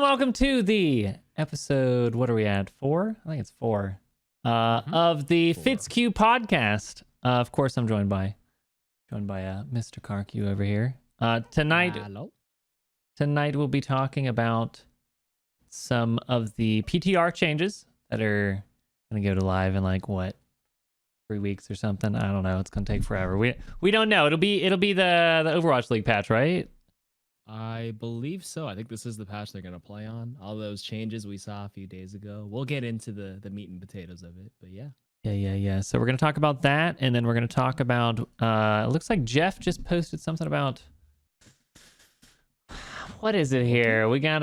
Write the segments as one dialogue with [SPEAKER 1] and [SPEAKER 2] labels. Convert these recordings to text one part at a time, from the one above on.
[SPEAKER 1] everyone. Welcome to the episode. What are we at? 4? I think it's 4. Of the FitzQ podcast. Of course, I'm joined by Mr. KarQ over here. Tonight we'll be talking about some of the PTR changes that are gonna go to live in like 3 weeks or something. I don't know. It's gonna take forever. We don't know. It'll be the Overwatch League patch, right?
[SPEAKER 2] I believe so. I think this is the patch they're going to play on. All those changes we saw a few days ago. We'll get into the meat and potatoes of it, but yeah.
[SPEAKER 1] Yeah. So we're going to talk about that, and then we're going to talk about, it looks like Jeff just posted something about, what is it here? We got,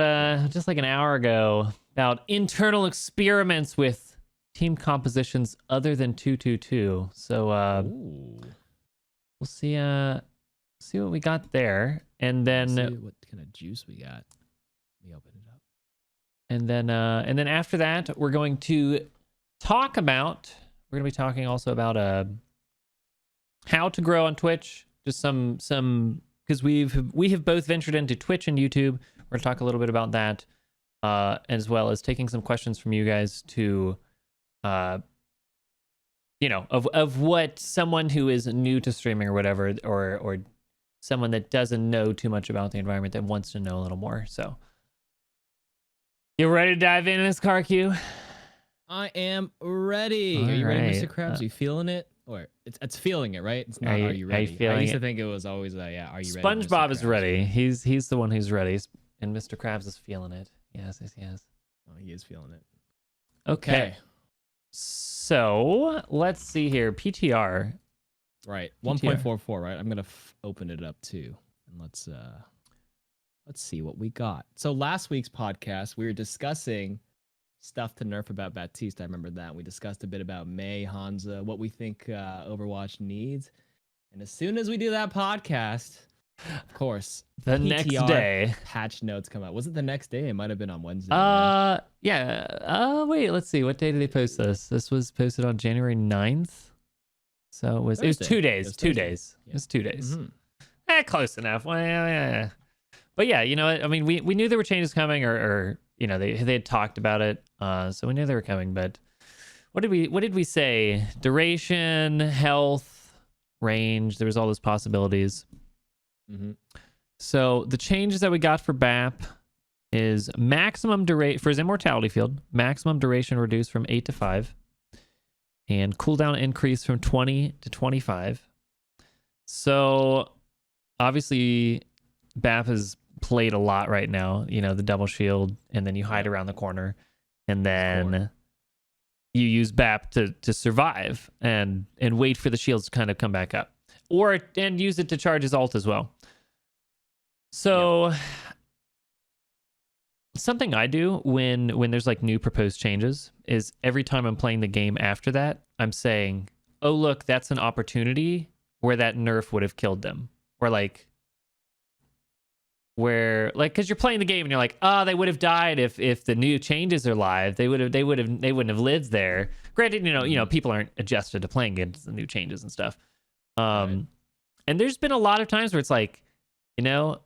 [SPEAKER 1] just like an hour ago, about internal experiments with team compositions other than 2-2-2. So, we'll see what we got there. And then
[SPEAKER 2] see what kind of juice we got. Let me open it up.
[SPEAKER 1] And then after that, we're going to be talking also about how to grow on Twitch. Just some because we have both ventured into Twitch and YouTube. We're going to talk a little bit about that, as well as taking some questions from you guys to of what someone who is new to streaming or whatever, or someone that doesn't know too much about the environment that wants to know a little more. So, you ready to dive into this, KarQ?
[SPEAKER 2] I am ready.
[SPEAKER 1] All
[SPEAKER 2] Are you
[SPEAKER 1] right.
[SPEAKER 2] ready, Mr. Krabs? Are you feeling it? Or it's feeling it, right? It's not. Are you ready? I used to think it was always yeah. Are you ready?
[SPEAKER 1] SpongeBob is ready. He's the one who's ready, and Mr. Krabs is feeling it. Yes.
[SPEAKER 2] Oh, he is feeling it.
[SPEAKER 1] Okay. So let's see here. PTR.
[SPEAKER 2] Right, 1.44. Right, I'm gonna open it up too, and let's see what we got. So last week's podcast, we were discussing stuff to nerf about Baptiste. I remember that. We discussed a bit about Mei, Hanzo, what we think Overwatch needs, and as soon as we do that podcast, of course,
[SPEAKER 1] the
[SPEAKER 2] PTR
[SPEAKER 1] next day
[SPEAKER 2] patch notes come out. Was it the next day? It might have been on Wednesday.
[SPEAKER 1] Yeah. Wait, let's see. What day did they post this? This was posted on January 9th. So it was 2 days. 2 days. Yeah. It was 2 days. Mm-hmm. Close enough. Well, yeah. But yeah, I mean, we knew there were changes coming, or they had talked about it, so we knew they were coming. But what did we say? Duration, health, range. There was all those possibilities.
[SPEAKER 2] Mm-hmm.
[SPEAKER 1] So the changes that we got for BAP is maximum duration for his immortality field. Maximum duration reduced from 8 to 5. And cooldown increase from 20 to 25. So obviously BAFF is played a lot right now. The double shield, and then you hide around the corner, and then you use BAP to survive and wait for the shields to kind of come back up, and use it to charge his ult as well. So something I do when there's like new proposed changes is every time I'm playing the game after that, I'm saying, oh, look, that's an opportunity where that nerf would have killed them. Or because you're playing the game and you're like, oh, they would have died if the new changes are live. They wouldn't have lived there. Granted, people aren't adjusted to playing against the new changes and stuff.
[SPEAKER 2] Right.
[SPEAKER 1] And there's been a lot of times where it's like,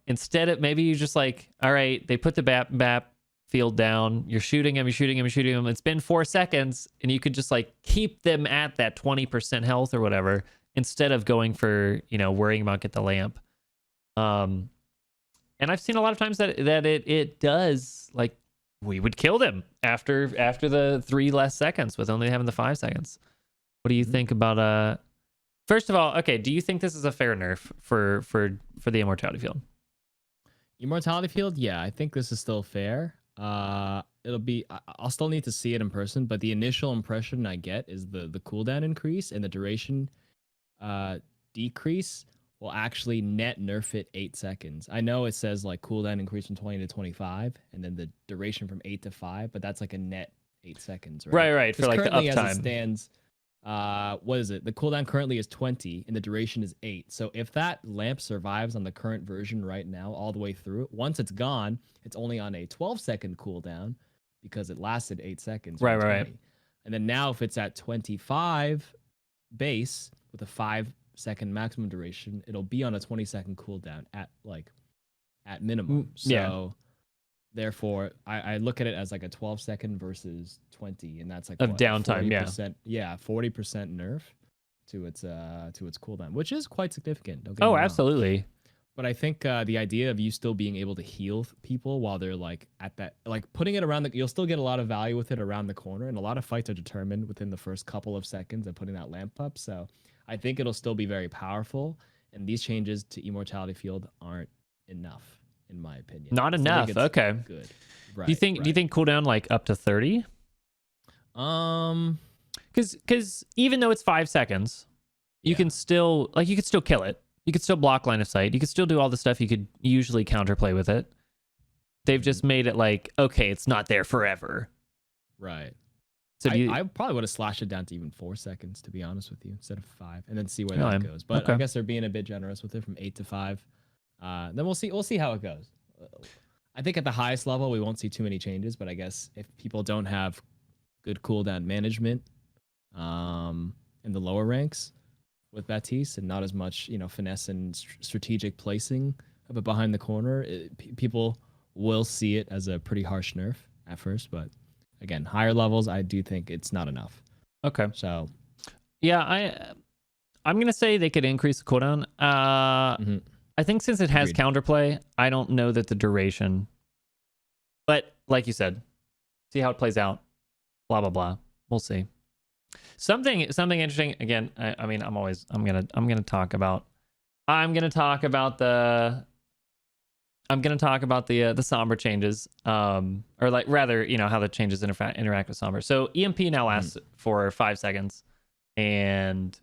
[SPEAKER 1] instead of maybe you just like, all right, they put the BAP field down, you're shooting him. It's been 4 seconds, and you could just like keep them at that 20% health or whatever, instead of going for, worrying about get the lamp. And I've seen a lot of times that it does, like, we would kill them after the 3 less seconds with only having the 5 seconds. What do you think about First of all, okay, do you think this is a fair nerf for the immortality field?
[SPEAKER 2] Immortality field, yeah, I think this is still fair. I'll still need to see it in person, but the initial impression I get is the cooldown increase and the duration decrease will actually net nerf it 8 seconds. I know it says like cooldown increase from 20 to 25, and then the duration from 8 to 5, but that's like a net 8 seconds, right?
[SPEAKER 1] Right. For like the uptime.
[SPEAKER 2] As it stands, what is it? The cooldown currently is 20 and the duration is 8. So if that lamp survives on the current version right now all the way through, once it's gone, it's only on a 12-second cooldown because it lasted 8 seconds.
[SPEAKER 1] Right.
[SPEAKER 2] And then now if it's at 25 base with a 5-second maximum duration, it'll be on a 20-second cooldown at minimum. So Therefore, I look at it as like a 12-second versus 20, and that's like
[SPEAKER 1] Of
[SPEAKER 2] what,
[SPEAKER 1] downtime,
[SPEAKER 2] 40%, yeah, 40% nerf to its cooldown, which is quite significant. Don't get me
[SPEAKER 1] Oh,
[SPEAKER 2] wrong.
[SPEAKER 1] absolutely.
[SPEAKER 2] But I think the idea of you still being able to heal people while they're like at that, like putting it around you'll still get a lot of value with it around the corner, and a lot of fights are determined within the first couple of seconds of putting that lamp up. So I think it'll still be very powerful, and these changes to Immortality Field aren't enough, in my opinion.
[SPEAKER 1] Not enough. Okay.
[SPEAKER 2] Good. Right.
[SPEAKER 1] Do you think cooldown like up to 30? Because even though it's 5 seconds, you can still kill it. You could still block line of sight. You could still do all the stuff you could usually counterplay with it. They've just made it like, okay, it's not there forever.
[SPEAKER 2] Right.
[SPEAKER 1] So
[SPEAKER 2] I probably would have slashed it down to even 4 seconds, to be honest with you, instead of 5, and then see where that goes. But I guess they're being a bit generous with it from 8 to 5. Then we'll see how it goes. I think at the highest level we won't see too many changes, but I guess if people don't have good cooldown management in the lower ranks with Baptiste, and not as much finesse and strategic placing of it behind the corner, people will see it as a pretty harsh nerf at first. But again, higher levels, I do think it's not enough.
[SPEAKER 1] Okay.
[SPEAKER 2] So
[SPEAKER 1] yeah, I'm gonna say they could increase the cooldown. I think since it has counterplay, I don't know that the duration. But like you said, see how it plays out. Blah blah blah. We'll see. Something interesting. Again, I mean, I'm gonna talk about the Sombra changes. Or like rather, how the changes interact with Sombra. So EMP now lasts for 5 seconds, and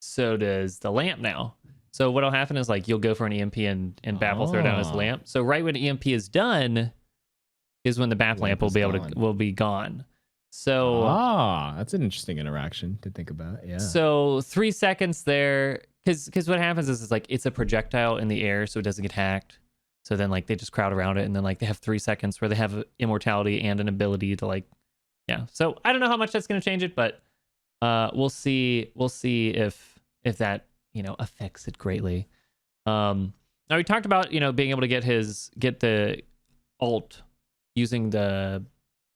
[SPEAKER 1] so does the lamp now. So what'll happen is like you'll go for an EMP and BAFF will throw down his lamp. So right when EMP is done is when the BAFF lamp will be gone. So
[SPEAKER 2] that's an interesting interaction to think about. Yeah.
[SPEAKER 1] So 3 seconds there, because what happens is like it's a projectile in the air, so it doesn't get hacked. So then like they just crowd around it, and then like they have 3 seconds where they have immortality and an ability to like, yeah. So I don't know how much that's gonna change it, but we'll see if that affects it greatly. Now we talked about being able to get the ult using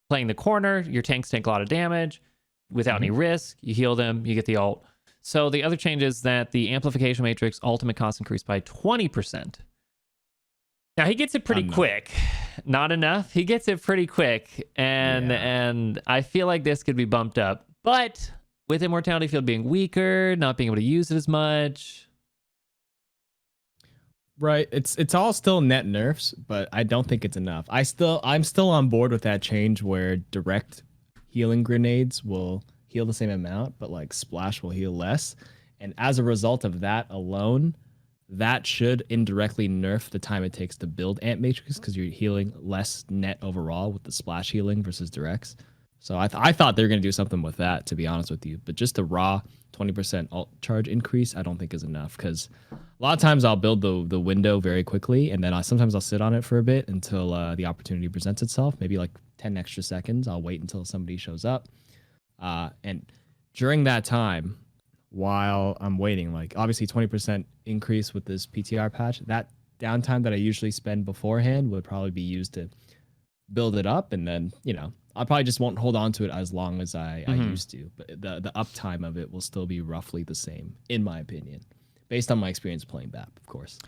[SPEAKER 1] playing the corner. Your tanks take a lot of damage without any risk. You heal them, you get the ult. So the other change is that the amplification matrix ultimate cost increased by 20%. Now he gets it pretty quick. Not enough. He gets it pretty quick, and I feel like this could be bumped up, but with Immortality Field being weaker, not being able to use it as much.
[SPEAKER 2] Right. It's all still net nerfs, but I don't think it's enough. I'm still on board with that change where direct healing grenades will heal the same amount, but like splash will heal less. And as a result of that alone, that should indirectly nerf the time it takes to build Ant Matrix, because you're healing less net overall with the splash healing versus directs. So I thought they were going to do something with that, to be honest with you. But just the raw 20% alt charge increase, I don't think is enough, because a lot of times I'll build the window very quickly, and then sometimes I'll sit on it for a bit until the opportunity presents itself, maybe like 10 extra seconds. I'll wait until somebody shows up. And during that time, while I'm waiting, like obviously 20% increase with this PTR patch, that downtime that I usually spend beforehand would probably be used to build it up, and then I probably just won't hold on to it as long as I used to, but the uptime of it will still be roughly the same, in my opinion, based on my experience playing BAP, of course.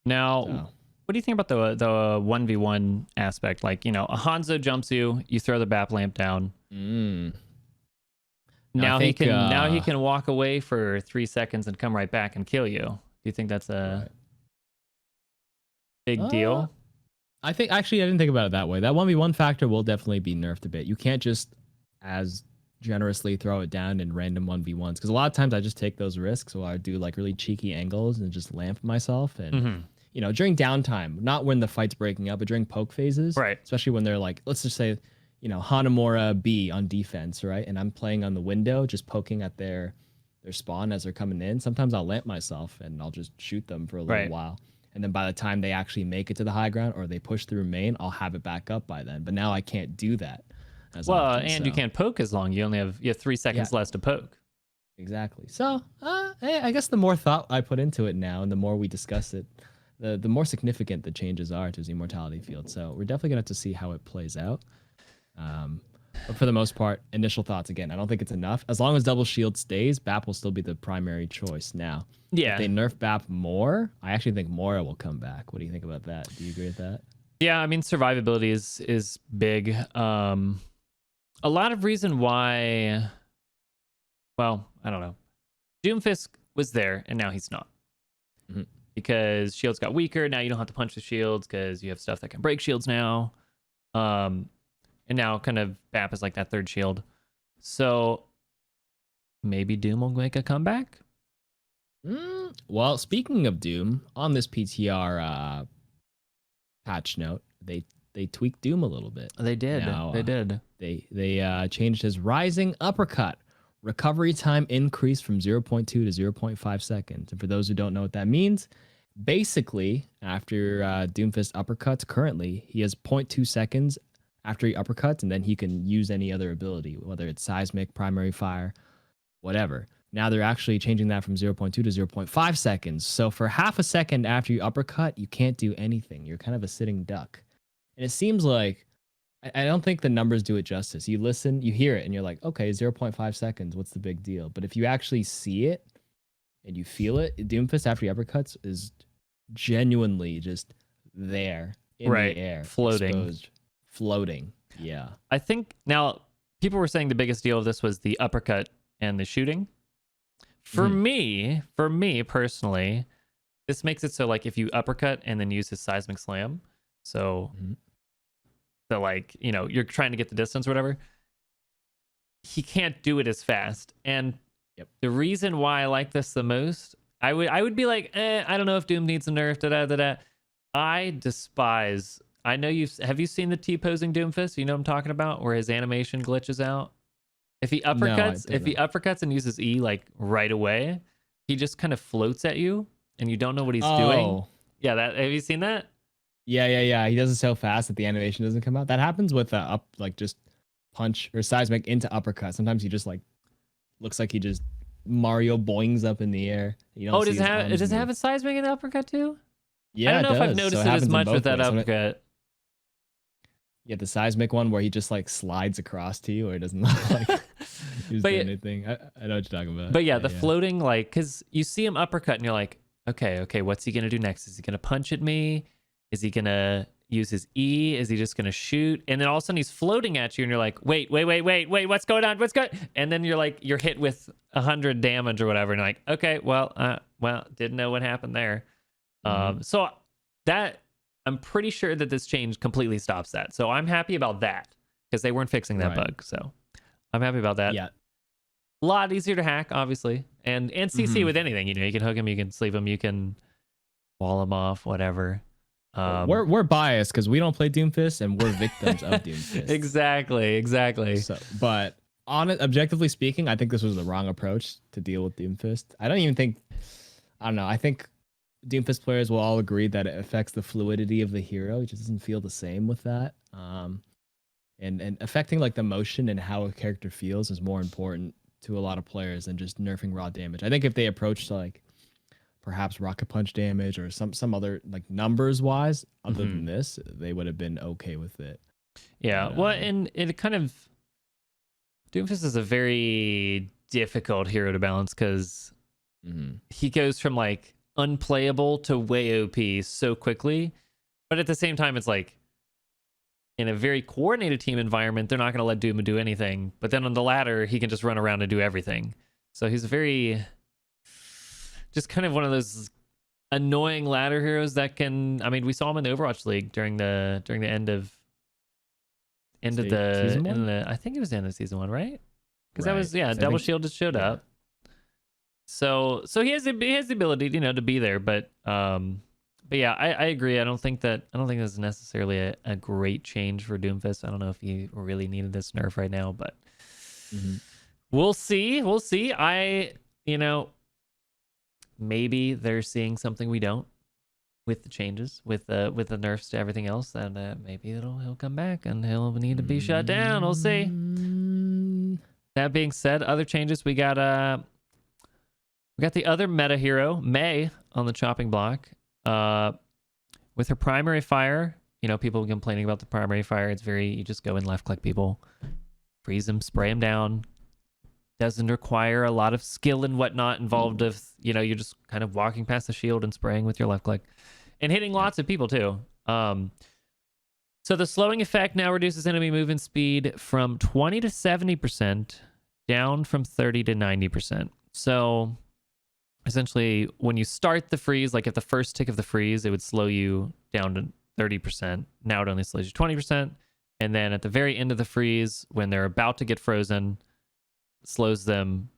[SPEAKER 1] Now, what do you think about the 1v1 aspect? Like, a Hanzo jumps you throw the BAP lamp down. Now he can walk away for 3 seconds and come right back and kill you. Do you think that's a big deal?
[SPEAKER 2] I didn't think about it that way. That 1v1 factor will definitely be nerfed a bit. You can't just as generously throw it down in random 1v1s, because a lot of times I just take those risks, or I do like really cheeky angles and just lamp myself. And during downtime, not when the fight's breaking up, but during poke phases,
[SPEAKER 1] right?
[SPEAKER 2] Especially when they're like, let's just say, Hanamura B on defense, right? And I'm playing on the window, just poking at their spawn as they're coming in. Sometimes I'll lamp myself and I'll just shoot them for a little while. And then by the time they actually make it to the high ground or they push through main, I'll have it back up by then. But now I can't do that.
[SPEAKER 1] You can't poke as long. You have 3 seconds less to poke.
[SPEAKER 2] Exactly. So I guess the more thought I put into it now, and the more we discuss it, the more significant the changes are to his immortality field. So we're definitely gonna have to see how it plays out. But for the most part, initial thoughts again. I don't think it's enough. As long as double shield stays, BAP will still be the primary choice. Now, if they nerf BAP more, I actually think Mora will come back. What do you think about that? Do you agree with that?
[SPEAKER 1] Yeah, I mean, survivability is big. A lot of reason why. Well, I don't know. Doomfist was there, and now he's not. Because shields got weaker. Now you don't have to punch the shields because you have stuff that can break shields now. And now kind of BAP is like that third shield. So maybe Doom will make a comeback?
[SPEAKER 2] Well, speaking of Doom, on this PTR patch note, they tweaked Doom a little bit.
[SPEAKER 1] They did.
[SPEAKER 2] Now,
[SPEAKER 1] they did.
[SPEAKER 2] They changed his rising uppercut. Recovery time increased from 0.2 to 0.5 seconds. And for those who don't know what that means, basically, after Doomfist uppercuts, currently, he has 0.2 seconds after he uppercuts, and then he can use any other ability, whether it's seismic, primary fire, whatever. Now they're actually changing that from 0.2 to 0.5 seconds. So for half a second after you uppercut, you can't do anything. You're kind of a sitting duck. And it seems like, I don't think the numbers do it justice. You listen, you hear it, and you're like, okay, 0.5 seconds, what's the big deal? But if you actually see it and you feel it, Doomfist after he uppercuts is genuinely just there in the air.
[SPEAKER 1] Floating.
[SPEAKER 2] Exposed. Floating. Yeah.
[SPEAKER 1] I think now people were saying the biggest deal of this was the uppercut and the shooting. For me personally, this makes it so like if you uppercut and then use his seismic slam, so the like, you know, you're trying to get the distance or whatever, he can't do it as fast. And the reason why I like this the most, I would be like, I don't know if Doom needs a nerf. I know have you seen the T-posing Doomfist? You know what I'm talking about, where his animation glitches out. If he uppercuts and uses E like right away, he just kind of floats at you and you don't know what he's doing. Yeah, have you seen that?
[SPEAKER 2] Yeah. He does it so fast that the animation doesn't come out. That happens with just punch or seismic into uppercut. Sometimes he just like looks like he just Mario boings up in the air. You don't
[SPEAKER 1] does it have a seismic in the uppercut too?
[SPEAKER 2] Yeah,
[SPEAKER 1] I don't know if I've noticed it as much with that uppercut.
[SPEAKER 2] Yeah, the seismic one where he just like slides across to you, or it doesn't look like he's doing anything. I know what you're talking about.
[SPEAKER 1] But yeah, the floating, like, because you see him uppercut and you're like, okay, what's he gonna do next? Is he gonna punch at me? Is he gonna use his E? Is he just gonna shoot? And then all of a sudden he's floating at you, and you're like, wait, what's going on? And then you're hit with 100 damage or whatever, and you're like, okay, well, didn't know what happened there. So that. I'm pretty sure that this change completely stops that. So I'm happy about that because they weren't fixing that bug. So I'm happy about that.
[SPEAKER 2] Yeah.
[SPEAKER 1] A lot easier to hack, obviously. And CC with anything. You know, you can hook him, you can sleeve him, you can wall him off, whatever.
[SPEAKER 2] We're biased because we don't play Doomfist and we're victims of Doomfist.
[SPEAKER 1] Exactly.
[SPEAKER 2] So, but objectively speaking, I think this was the wrong approach to deal with Doomfist. I don't know. I think Doomfist players will all agree that it affects the fluidity of the hero. It just doesn't feel the same with that. And affecting like the motion and how a character feels is more important to a lot of players than just nerfing raw damage. I think if they approached like perhaps rocket punch damage or some other like numbers wise, other than this, they would have been okay with it.
[SPEAKER 1] Yeah. Well, and it kind of Doomfist is a very difficult hero to balance because he goes from like unplayable to way OP so quickly, but at the same time it's like in a very coordinated team environment they're not going to let Doom do anything, but then on the ladder he can just run around and do everything. So he's very just kind of one of those annoying ladder heroes that can, I mean, we saw him in the Overwatch League during the end of the I think it was the end of season 1, right? Because that was double shield just showed up. So he has the ability, you know, to be there, but yeah, I agree. I don't think this is necessarily a great change for Doomfist. I don't know if he really needed this nerf right now, but we'll see. Maybe they're seeing something we don't with the changes, with the nerfs to everything else, and maybe he'll come back and he'll need to be shut down. We'll see. That being said, other changes we got the other meta hero, Mei, on the chopping block. With her primary fire, people complaining about the primary fire. It's you just go and left click people, freeze them, spray them down. Doesn't require a lot of skill and whatnot involved if, you're just kind of walking past the shield and spraying with your left click and hitting lots of people too. So the slowing effect now reduces enemy movement speed from 20 to 70%, down from 30 to 90%. So essentially, when you start the freeze, like if the first tick of the freeze, it would slow you down to 30%. Now it only slows you 20%. And then at the very end of the freeze, when they're about to get frozen, slows them,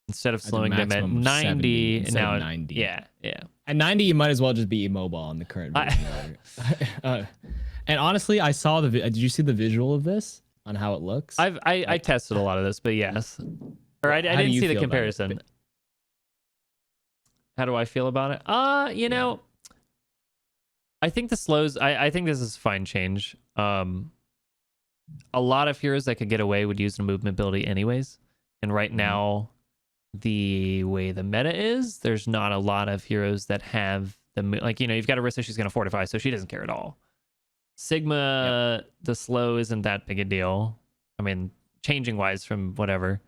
[SPEAKER 1] instead of slowing them at 90, and now
[SPEAKER 2] 90.
[SPEAKER 1] Yeah.
[SPEAKER 2] At 90, you might as well just be immobile on the current version. And honestly, I saw did you see the visual of this on how it looks?
[SPEAKER 1] I tested a lot of this, but yes. Or I didn't see the comparison. How do I feel about it? I think the slows, I think this is a fine change. A lot of heroes that could get away would use the movement ability anyways. And right now, the way the meta is, there's not a lot of heroes that have you've got Orisa, she's going to fortify, so she doesn't care at all. Sigma, the slow isn't that big a deal. I mean, changing wise from whatever.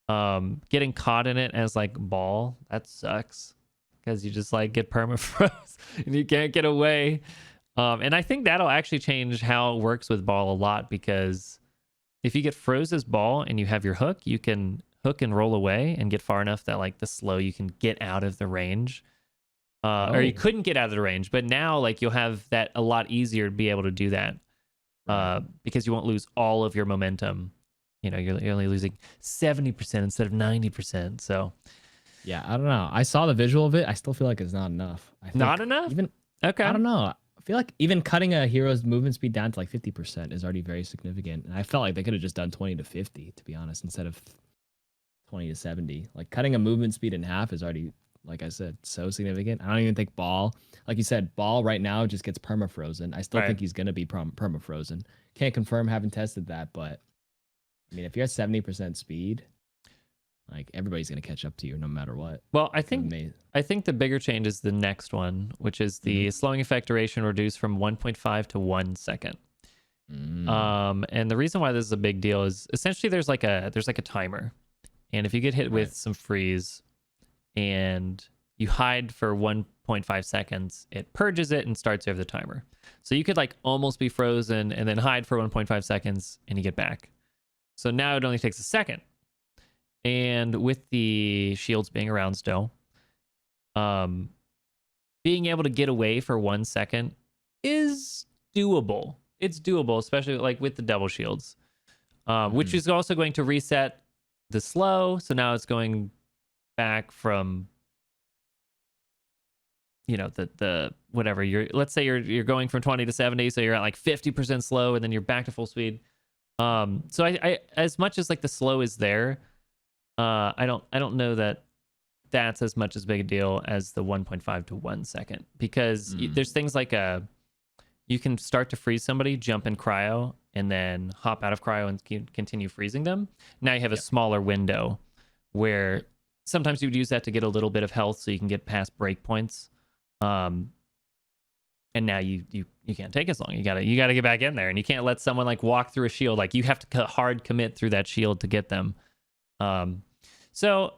[SPEAKER 1] Getting caught in it as ball, that sucks. Because you just get permafroze and you can't get away. And I think that'll actually change how it works with ball a lot, because if you get froze as ball and you have your hook, you can hook and roll away and get far enough that the slow, you can get out of the range. Or you couldn't get out of the range, but now you'll have that a lot easier to be able to do that, because you won't lose all of your momentum. You're only losing 70% instead of 90%. So
[SPEAKER 2] yeah, I don't know. I saw the visual of it. I still feel like it's not enough.
[SPEAKER 1] Not enough? Okay.
[SPEAKER 2] I don't know. I feel like even cutting a hero's movement speed down to 50% is already very significant. And I felt like they could have just done 20 to 50, to be honest, instead of 20 to 70. Cutting a movement speed in half is already, like I said, so significant. I don't even think ball, like you said, ball right now just gets perma-frozen. I still think he's going to be perma-frozen. Can't confirm, haven't tested that, but I mean, if you're at 70% speed, everybody's going to catch up to you no matter what.
[SPEAKER 1] Well, I think the bigger change is the next one, which is the slowing effect duration reduced from 1.5 to 1 second. And the reason why this is a big deal is essentially there's a timer. And if you get hit with some freeze and you hide for 1.5 seconds, it purges it and starts over the timer. So you could almost be frozen and then hide for 1.5 seconds and you get back. So now it only takes a second. And with the shields being around still, being able to get away for 1 second is doable. It's doable, especially with the double shields, which is also going to reset the slow. So now it's going back from, the whatever let's say you're going from 20 to 70, so you're at 50% slow, and then you're back to full speed. So I as much as the slow is there, I don't know that that's as much as big a deal as the 1.5 to 1 second, because there's things you can start to freeze somebody, jump in cryo, and then hop out of cryo and continue freezing them. Now you have a smaller window where sometimes you would use that to get a little bit of health so you can get past breakpoints. And now you can't take as long. You gotta get back in there, and you can't let someone walk through a shield. You have to hard commit through that shield to get them. So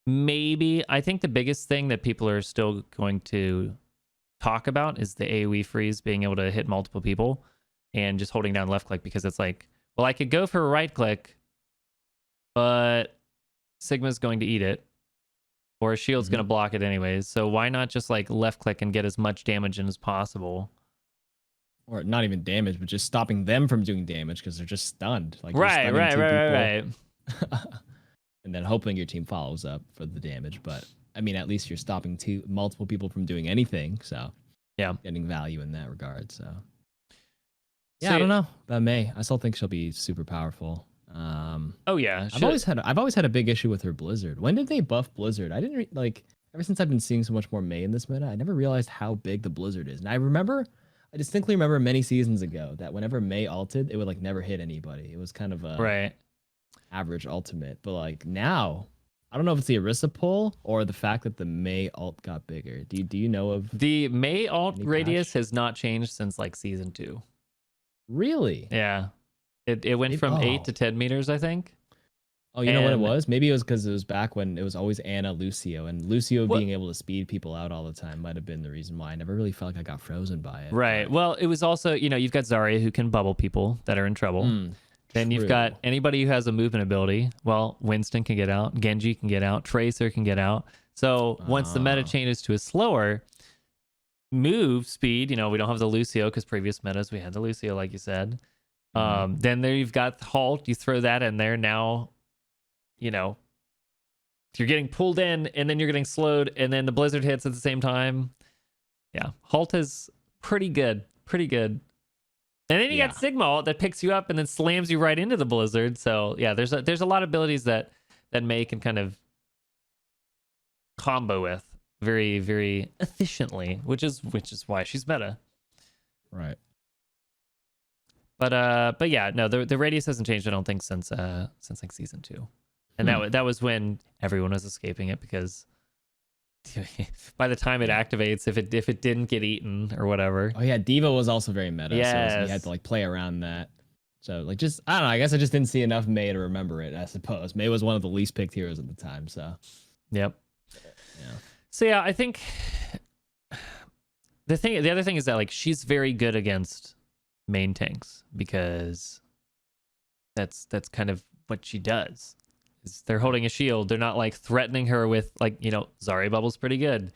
[SPEAKER 1] maybe I think the biggest thing that people are still going to talk about is the AoE freeze, being able to hit multiple people and just holding down left click, because it's well, I could go for a right click, but Sigma's going to eat it, or a shield's going to block it anyways. So why not just left click and get as much damage in as possible?
[SPEAKER 2] Or not even damage, but just stopping them from doing damage because they're just stunned.
[SPEAKER 1] Right.
[SPEAKER 2] And then hoping your team follows up for the damage. But I mean, at least you're stopping multiple people from doing anything. So
[SPEAKER 1] yeah,
[SPEAKER 2] getting value in that regard. So yeah, I don't know about May. I still think she'll be super powerful.
[SPEAKER 1] Oh yeah,
[SPEAKER 2] I've always had a big issue with her Blizzard. When did they buff Blizzard? I didn't ever since I've been seeing so much more May in this meta, I never realized how big the Blizzard is. And I distinctly remember many seasons ago that whenever May ulted, it would never hit anybody. It was kind of a average ultimate. But now I don't know if it's the Orisa pull or the fact that the Mei ult got bigger. Do you know of
[SPEAKER 1] The Mei ult
[SPEAKER 2] any
[SPEAKER 1] radius
[SPEAKER 2] patch?
[SPEAKER 1] has not changed since like season 2.
[SPEAKER 2] Really?
[SPEAKER 1] Yeah. It went
[SPEAKER 2] Maybe-
[SPEAKER 1] from 8
[SPEAKER 2] oh.
[SPEAKER 1] to 10 meters, I think.
[SPEAKER 2] Oh, you know what it
[SPEAKER 1] And-
[SPEAKER 2] was? Maybe it was because it was back when it was always Anna Lucio, and Lucio
[SPEAKER 1] What-
[SPEAKER 2] being able to speed people out all the time might have been the reason why. I never really felt like I got frozen by it.
[SPEAKER 1] Right.
[SPEAKER 2] but-
[SPEAKER 1] Well, it was also, you've got Zarya who can bubble people that are in trouble. Then you've
[SPEAKER 2] true.
[SPEAKER 1] got anybody who has a movement ability. Well, Winston can get out, Genji can get out, Tracer can get out. So once the meta
[SPEAKER 2] Ah.
[SPEAKER 1] changes to a slower move speed, we don't have the Lucio because previous metas we had the Lucio, like you said. Then there you've got Halt. You throw that in there. Now, you're getting pulled in and then you're getting slowed and then the Blizzard hits at the same time. Yeah, Halt is pretty good. Pretty good. And then you got Sigma ult that picks you up and then slams you right into the Blizzard. So yeah, there's a lot of abilities that Mei can kind of combo with very, very efficiently, which is why she's meta.
[SPEAKER 2] Right.
[SPEAKER 1] But yeah, no, the radius hasn't changed, I don't think, since like season 2. And that was when everyone was escaping it because by the time it activates, if it didn't get eaten or whatever.
[SPEAKER 2] Oh yeah, D.Va was also very meta.
[SPEAKER 1] Yes.
[SPEAKER 2] So you had to like play around that. So like just I don't know. I guess I just didn't see enough Mei to remember it. I suppose Mei was one of the least picked heroes at the time. So
[SPEAKER 1] Yep.
[SPEAKER 2] yeah.
[SPEAKER 1] So yeah, I think the other thing is that like she's very good against main tanks because that's kind of what she does. Is they're holding a shield. They're not like threatening her with like, Zarya bubble's pretty good.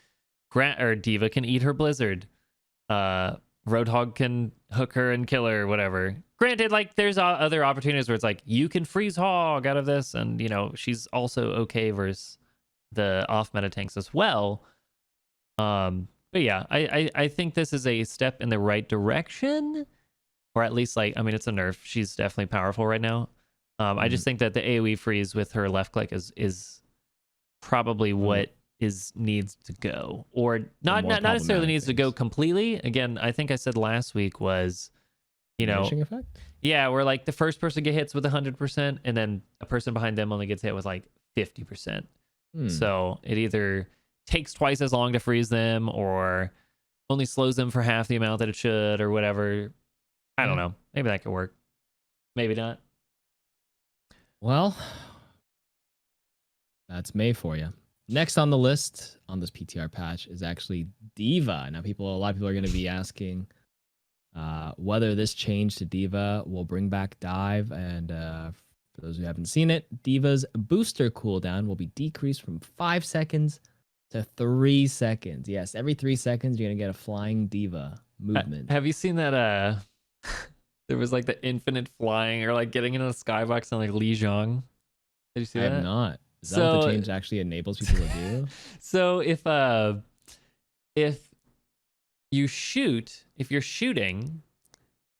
[SPEAKER 1] D.Va can eat her Blizzard. Roadhog can hook her and kill her or whatever. Granted, like there's other opportunities where it's like you can freeze Hog out of this and she's also okay versus the off meta tanks as well. But yeah, I think this is a step in the right direction, or at least like, I mean, it's a nerf. She's definitely powerful right now. I just think that the AoE freeze with her left click is probably what needs to go, or not necessarily needs to go completely. Again, I think I said last week was,
[SPEAKER 2] Diminishing effect?
[SPEAKER 1] yeah, where like the first person get hits with 100%, and then a person behind them only gets hit with like 50%. So it either takes twice as long to freeze them, or only slows them for half the amount that it should, or whatever. I don't know. Maybe that could work. Maybe not.
[SPEAKER 2] Well, that's Mei for you. Next on the list on this PTR patch is actually D.Va. Now, a lot of people are going to be asking whether this change to D.Va will bring back dive. And for those who haven't seen it, D.Va's booster cooldown will be decreased from 5 seconds to 3 seconds. Yes, every 3 seconds you're going to get a flying D.Va movement.
[SPEAKER 1] Have you seen that? There was like the infinite flying, or like getting into the skybox on like Li Zhang. Did you see that?
[SPEAKER 2] I have not. Is that what the change actually enables people to do?
[SPEAKER 1] So if you're shooting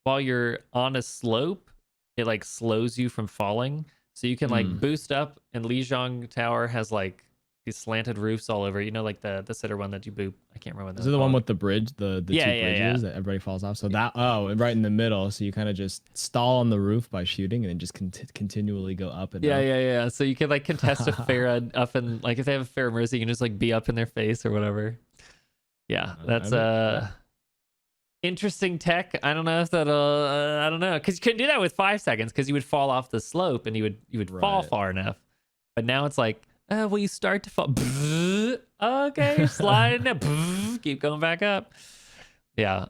[SPEAKER 1] while you're on a slope, it like slows you from falling. So you can like boost up, and Li Zhang Tower has like these slanted roofs all over. Like the sitter one that you boop. I can't remember what that
[SPEAKER 2] Is it the one with the bridge, the two bridges that everybody falls off? So that right in the middle. So you kind of just stall on the roof by shooting, and then just continually go up and up.
[SPEAKER 1] Yeah. So you can like contest a Pharah up, and like if they have a Pharah Mercy, you can just like be up in their face or whatever. Yeah, that's interesting tech. I don't know if that'll. I don't know, because you couldn't do that with 5 seconds, because you would fall off the slope and you would fall far enough. But now it's like, well, you start to fall. Okay, you're sliding it. Keep going back up. Yeah.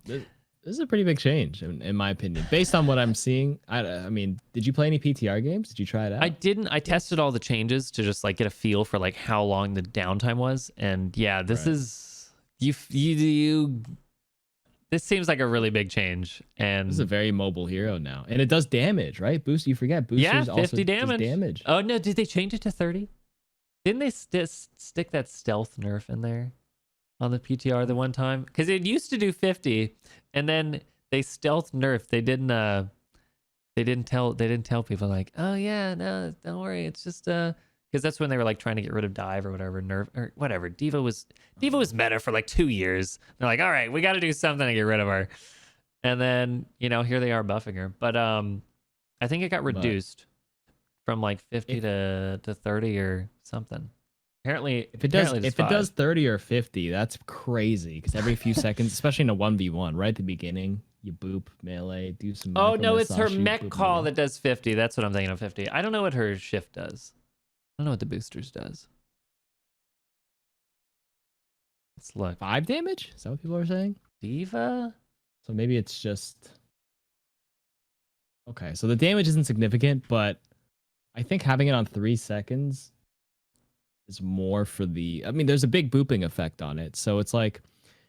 [SPEAKER 2] This is a pretty big change, in my opinion, based on what I'm seeing. I mean, did you play any PTR games? Did you try it out?
[SPEAKER 1] I didn't. I tested all the changes to just like get a feel for like how long the downtime was, and yeah, this is you. This seems like a really big change, and
[SPEAKER 2] this is a very mobile hero now, and it does damage, right? Boost. You forget boosters.
[SPEAKER 1] Yeah, 50
[SPEAKER 2] also
[SPEAKER 1] damage. Oh no, did they change it to 30? Didn't they stick that stealth nerf in there on the PTR the one time? Because it used to do 50, and then they stealth nerfed. They didn't tell people like, oh yeah, no, don't worry, it's just because that's when they were like trying to get rid of dive or whatever, nerf or whatever. D.Va was meta for like 2 years. They're like, all right, we got to do something to get rid of her, and then here they are buffing her. But I think it got reduced from like 50 to 30 or something. Apparently,
[SPEAKER 2] If it
[SPEAKER 1] it's
[SPEAKER 2] does
[SPEAKER 1] 5.
[SPEAKER 2] 30 or 50, that's crazy. Because every few seconds, especially in a 1v1, right at the beginning, you boop melee, do some.
[SPEAKER 1] Oh
[SPEAKER 2] micro
[SPEAKER 1] no, it's her
[SPEAKER 2] massage,
[SPEAKER 1] mech
[SPEAKER 2] boop
[SPEAKER 1] call
[SPEAKER 2] melee.
[SPEAKER 1] that does 50. That's what I'm thinking of 50. I don't know what her shift does. I don't know what the boosters does. Let's look.
[SPEAKER 2] 5 damage? Is that what people are saying?
[SPEAKER 1] D.Va?
[SPEAKER 2] So maybe it's just. Okay, so the damage isn't significant, but I think having it on 3 seconds is more for the. I mean, there's a big booping effect on it. So it's like,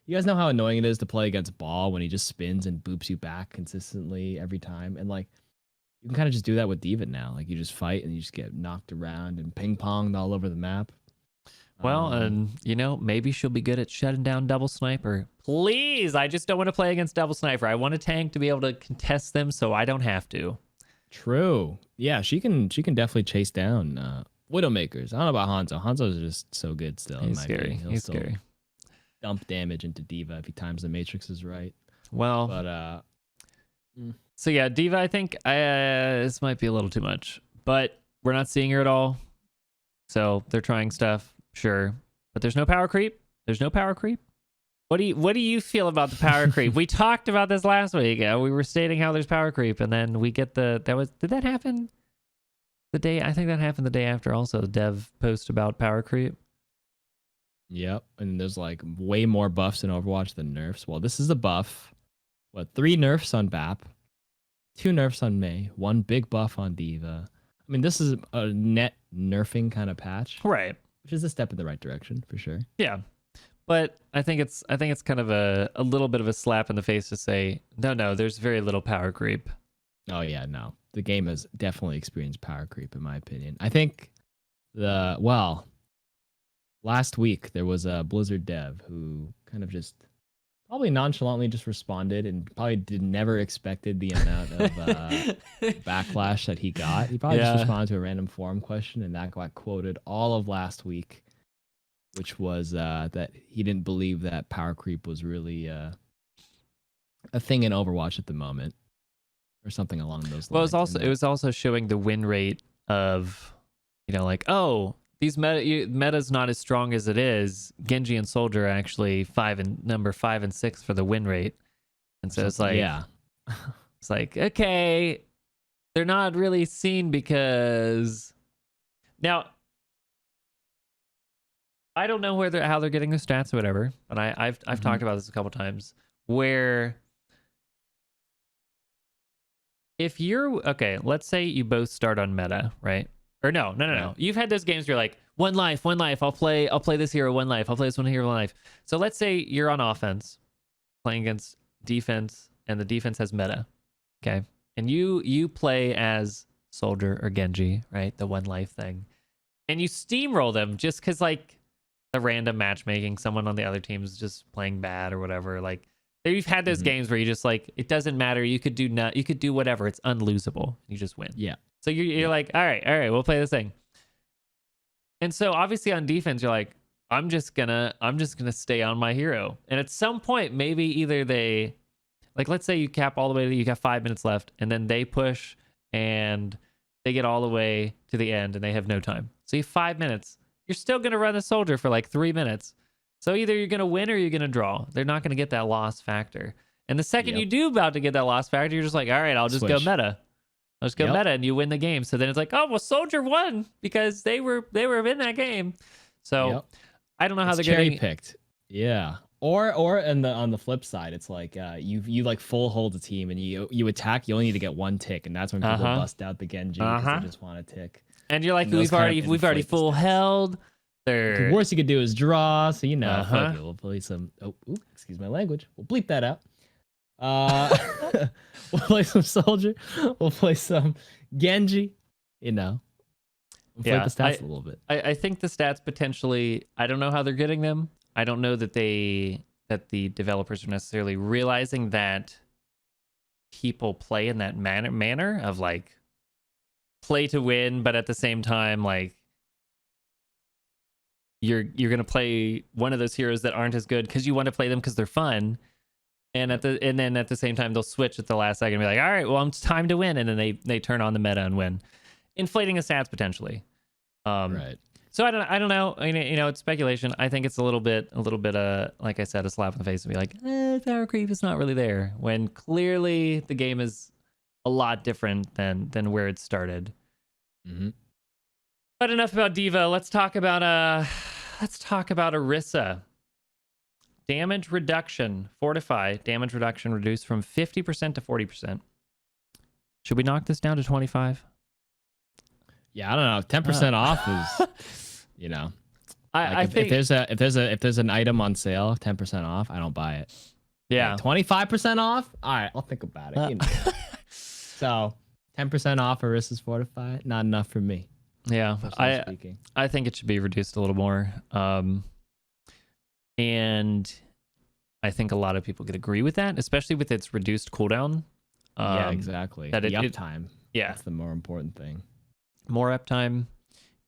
[SPEAKER 2] you guys know how annoying it is to play against Ball when he just spins and boops you back consistently every time. And like, you can kind of just do that with D.Va now. Like, you just fight and you just get knocked around and ping ponged all over the map.
[SPEAKER 1] Well, and you know, maybe she'll be good at shutting down double sniper. Please, I just don't want to play against double sniper. I want a tank to be able to contest them so I don't have to.
[SPEAKER 2] True. Yeah, she can definitely chase down Widowmakers. I don't know about Hanzo. Hanzo's just so good still.
[SPEAKER 1] He's scary. He's scary.
[SPEAKER 2] Dump damage into D.Va if he times the matrix is right.
[SPEAKER 1] Well,
[SPEAKER 2] But
[SPEAKER 1] so yeah, D.Va, I think this might be a little too much, but we're not seeing her at all. So they're trying stuff. Sure, but there's no power creep. There's no power creep. What do you feel about the power creep? We talked about this last week. We were stating how there's power creep, and then we get did that happen the day? I think that happened the day after. Also, the dev post about power creep.
[SPEAKER 2] Yep, and there's like way more buffs in Overwatch than nerfs. Well, this is a buff. What, 3 nerfs on BAP, 2 nerfs on Mei, 1 big buff on D.Va. I mean, this is a net nerfing kind of patch,
[SPEAKER 1] Right.
[SPEAKER 2] which is a step in the right direction for sure.
[SPEAKER 1] Yeah. But I think it's kind of a little bit of a slap in the face to say, no, there's very little power creep.
[SPEAKER 2] Oh yeah, no. The game has definitely experienced power creep in my opinion. I think last week there was a Blizzard dev who kind of just probably nonchalantly just responded and probably never expected the amount of backlash that he got. He probably just responded to a random forum question and that got quoted all of last week, which was that he didn't believe that power creep was really a thing in Overwatch at the moment, or something along those lines.
[SPEAKER 1] Well, it was also showing the win rate of, like, oh, these meta's not as strong as it is. Genji and Soldier are actually number 5 and 6 for the win rate, and so it's like,
[SPEAKER 2] yeah,
[SPEAKER 1] it's like, okay, they're not really seen because now. I don't know how they're getting the stats or whatever, but I've talked about this a couple times where if you're okay, let's say you both start on meta, right? Or no. You've had those games where you're like, one life. I'll play this hero 1 life. I'll play this one hero 1 life. So let's say you're on offense playing against defense and the defense has meta. Okay. And you play as Soldier or Genji, right? The 1 life thing. And you steamroll them just because like the random matchmaking, someone on the other team is just playing bad or whatever. Like you've had those games where you just like, it doesn't matter. You could do whatever. It's unlosable. You just win.
[SPEAKER 2] Yeah.
[SPEAKER 1] So you're like, all right, we'll play this thing. And so obviously on defense, you're like, I'm just gonna stay on my hero. And at some point, maybe either they, like, let's say you cap all the way to, you got 5 minutes left, and then they push and they get all the way to the end and they have no time. So you have 5 minutes. You're still gonna run the Soldier for like 3 minutes. So either you're gonna win or you're gonna draw. They're not gonna get that loss factor. And the second you do about to get that loss factor, you're just like, all right, I'll just go meta. I'll just go meta, and you win the game. So then it's like, oh well, Soldier won because they were in that game. So I don't know how they're
[SPEAKER 2] cherry
[SPEAKER 1] getting
[SPEAKER 2] picked. Yeah. Or on the flip side, it's like you like full hold the team and you attack. You only need to get 1 tick, and that's when people bust out the Genji because they just want a tick.
[SPEAKER 1] And you're like, we've already full held.
[SPEAKER 2] The worst you could do is draw. So fuck it, we'll play some. Excuse my language. We'll bleep that out. We'll play some Soldier. We'll play some Genji. We'll play the stats a little bit.
[SPEAKER 1] I think the stats potentially. I don't know how they're getting them. I don't know that the developers are necessarily realizing that people play in that manner of like play to win, but at the same time, like you're gonna play one of those heroes that aren't as good because you want to play them because they're fun. And then at the same time, they'll switch at the last second and be like, all right, well, it's time to win. And then they turn on the meta and win, inflating the stats potentially.
[SPEAKER 2] Right.
[SPEAKER 1] So I don't know. I mean, it's speculation. I think it's a little bit, like I said, a slap in the face to be like, power creep is not really there, when clearly the game is a lot different than where it started.
[SPEAKER 2] Mm-hmm.
[SPEAKER 1] But enough about D.Va. Let's talk about Orisa. Damage reduction, fortify. Damage reduction reduced from 50% to 40%. Should we knock this down to 25?
[SPEAKER 2] Yeah, I don't know. 10% off is,
[SPEAKER 1] I think
[SPEAKER 2] if there's an item on sale, 10% off, I don't buy it.
[SPEAKER 1] Yeah,
[SPEAKER 2] 25% off. All right, I'll think about it. So 10% off Orisa's fortify, not enough for me.
[SPEAKER 1] Yeah, I think it should be reduced a little more. And I think a lot of people could agree with that, especially with its reduced cooldown.
[SPEAKER 2] Yeah, exactly.
[SPEAKER 1] That
[SPEAKER 2] the uptime.
[SPEAKER 1] Yeah,
[SPEAKER 2] that's the more important thing.
[SPEAKER 1] More uptime,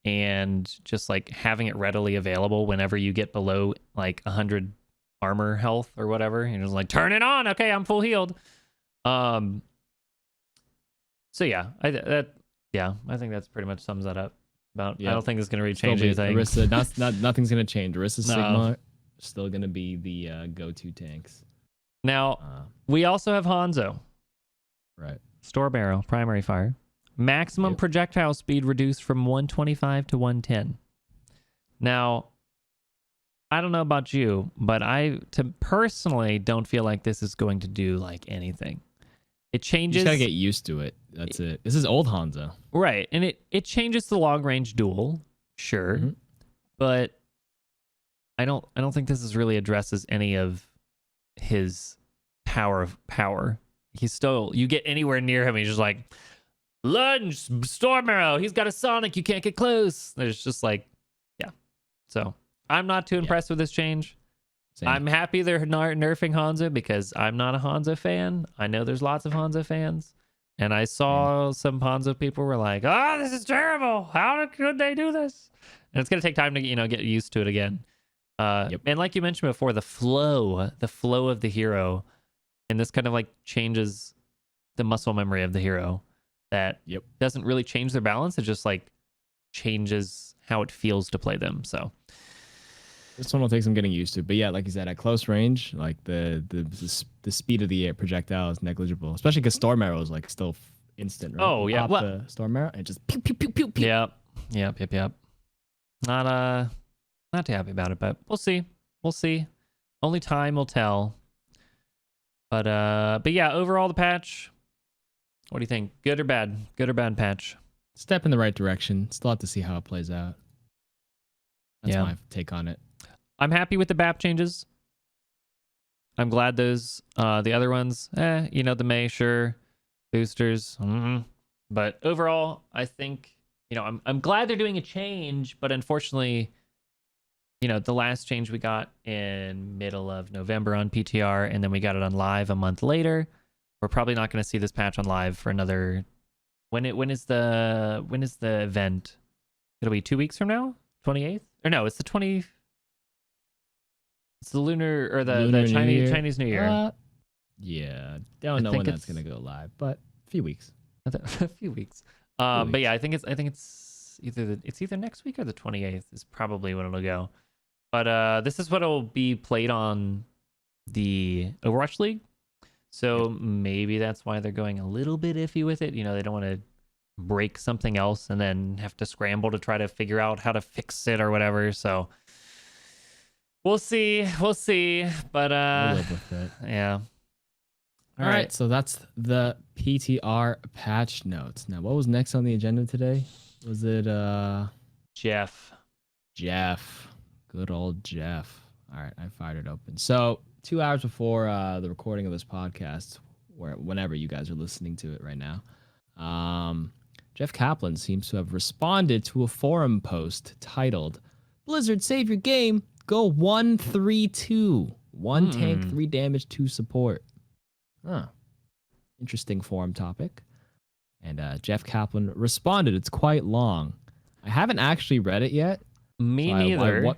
[SPEAKER 1] and just like having it readily available whenever you get below like 100 armor health or whatever. You're just like, turn it on. Okay, I'm full healed. So yeah, I think that's pretty much sums that up. I don't think it's gonna really change anything.
[SPEAKER 2] Orisa, nothing's gonna change. Orisa Sigma still gonna be the go-to tanks.
[SPEAKER 1] Now we also have Hanzo.
[SPEAKER 2] Right.
[SPEAKER 1] Storm arrow, primary fire. Maximum projectile speed reduced from 125 to 110. Now, I don't know about you, but I personally don't feel like this is going to do like anything. It changes.
[SPEAKER 2] You just gotta get used to it. That's it. This is old Hanzo.
[SPEAKER 1] Right. And it changes the long range duel, sure. Mm-hmm. But I don't think this is really addresses any of his power. He's still, you get anywhere near him, he's just like, lunge, storm arrow, he's got a sonic, you can't get close. There's just like, yeah. So I'm not too impressed with this change. Same. I'm happy they're nerfing Hanzo because I'm not a Hanzo fan. I know there's lots of Hanzo fans. And I saw some Hanzo people were like, this is terrible. How could they do this? And it's going to take time to, get used to it again. And like you mentioned before, the flow of the hero, and this kind of like changes the muscle memory of the hero that doesn't really change their balance. It just like changes how it feels to play them. So
[SPEAKER 2] this one will take some getting used to. But yeah, like you said, at close range, like the speed of the projectile is negligible, especially because storm arrow is like still instant, right?
[SPEAKER 1] Oh, yeah.
[SPEAKER 2] Pop the storm arrow and just pew, pew, pew, pew, pew.
[SPEAKER 1] Yep. Not too happy about it, but we'll see. Only time will tell. But yeah, overall the patch, what do you think? Good or bad? Good or bad patch?
[SPEAKER 2] Step in the right direction. Still have to see how it plays out. That's my take on it.
[SPEAKER 1] I'm happy with the BAFF changes. I'm glad those the other ones, the May, sure, boosters. But overall, I think, I'm glad they're doing a change, but unfortunately, the last change we got in middle of November on PTR, and then we got it on live a month later. We're probably not going to see this patch on live for another. When is the event? It'll be 2 weeks from now, 28th, or no? It's the 20. It's the lunar or the Chinese New Year.
[SPEAKER 2] Yeah, don't know when that's going to go live, but a few weeks.
[SPEAKER 1] A few weeks. But yeah, I think it's either next week or the 28th is probably when it'll go. But this is what will be played on the Overwatch League. So maybe that's why they're going a little bit iffy with it. They don't want to break something else and then have to scramble to try to figure out how to fix it or whatever. So we'll see. But
[SPEAKER 2] we'll live with it.
[SPEAKER 1] Yeah.
[SPEAKER 2] All right. So that's the PTR patch notes. Now, what was next on the agenda today? Was it
[SPEAKER 1] Jeff? Good old Jeff. All right, I fired it open. So 2 hours before the recording of this podcast, whenever you guys are listening to it right now, Jeff Kaplan seems to have responded to a forum post titled, "Blizzard, save your game. Go 1-3-2. 1 tank, 3 damage, 2 support." Interesting forum topic. And Jeff Kaplan responded. It's quite long. I haven't actually read it yet. Me neither.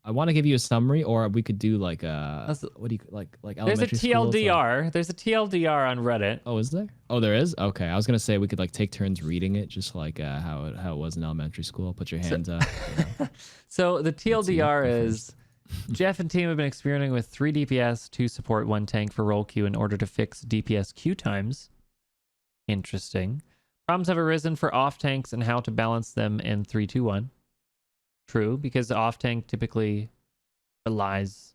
[SPEAKER 2] I want to give you a summary, or we could do like what do you like elementary school?
[SPEAKER 1] There's a TLDR. There's a TLDR on Reddit.
[SPEAKER 2] Oh, is there? Oh, there is. Okay, I was gonna say we could like take turns reading it, just like how it was in elementary school. Put your hands up. You know.
[SPEAKER 1] So the TLDR is Jeff and team have been experimenting with 3 DPS, 2 support, 1 tank for roll queue in order to fix DPS queue times. Interesting. Problems have arisen for off tanks and how to balance them in 3-2-1. True, because the off tank typically relies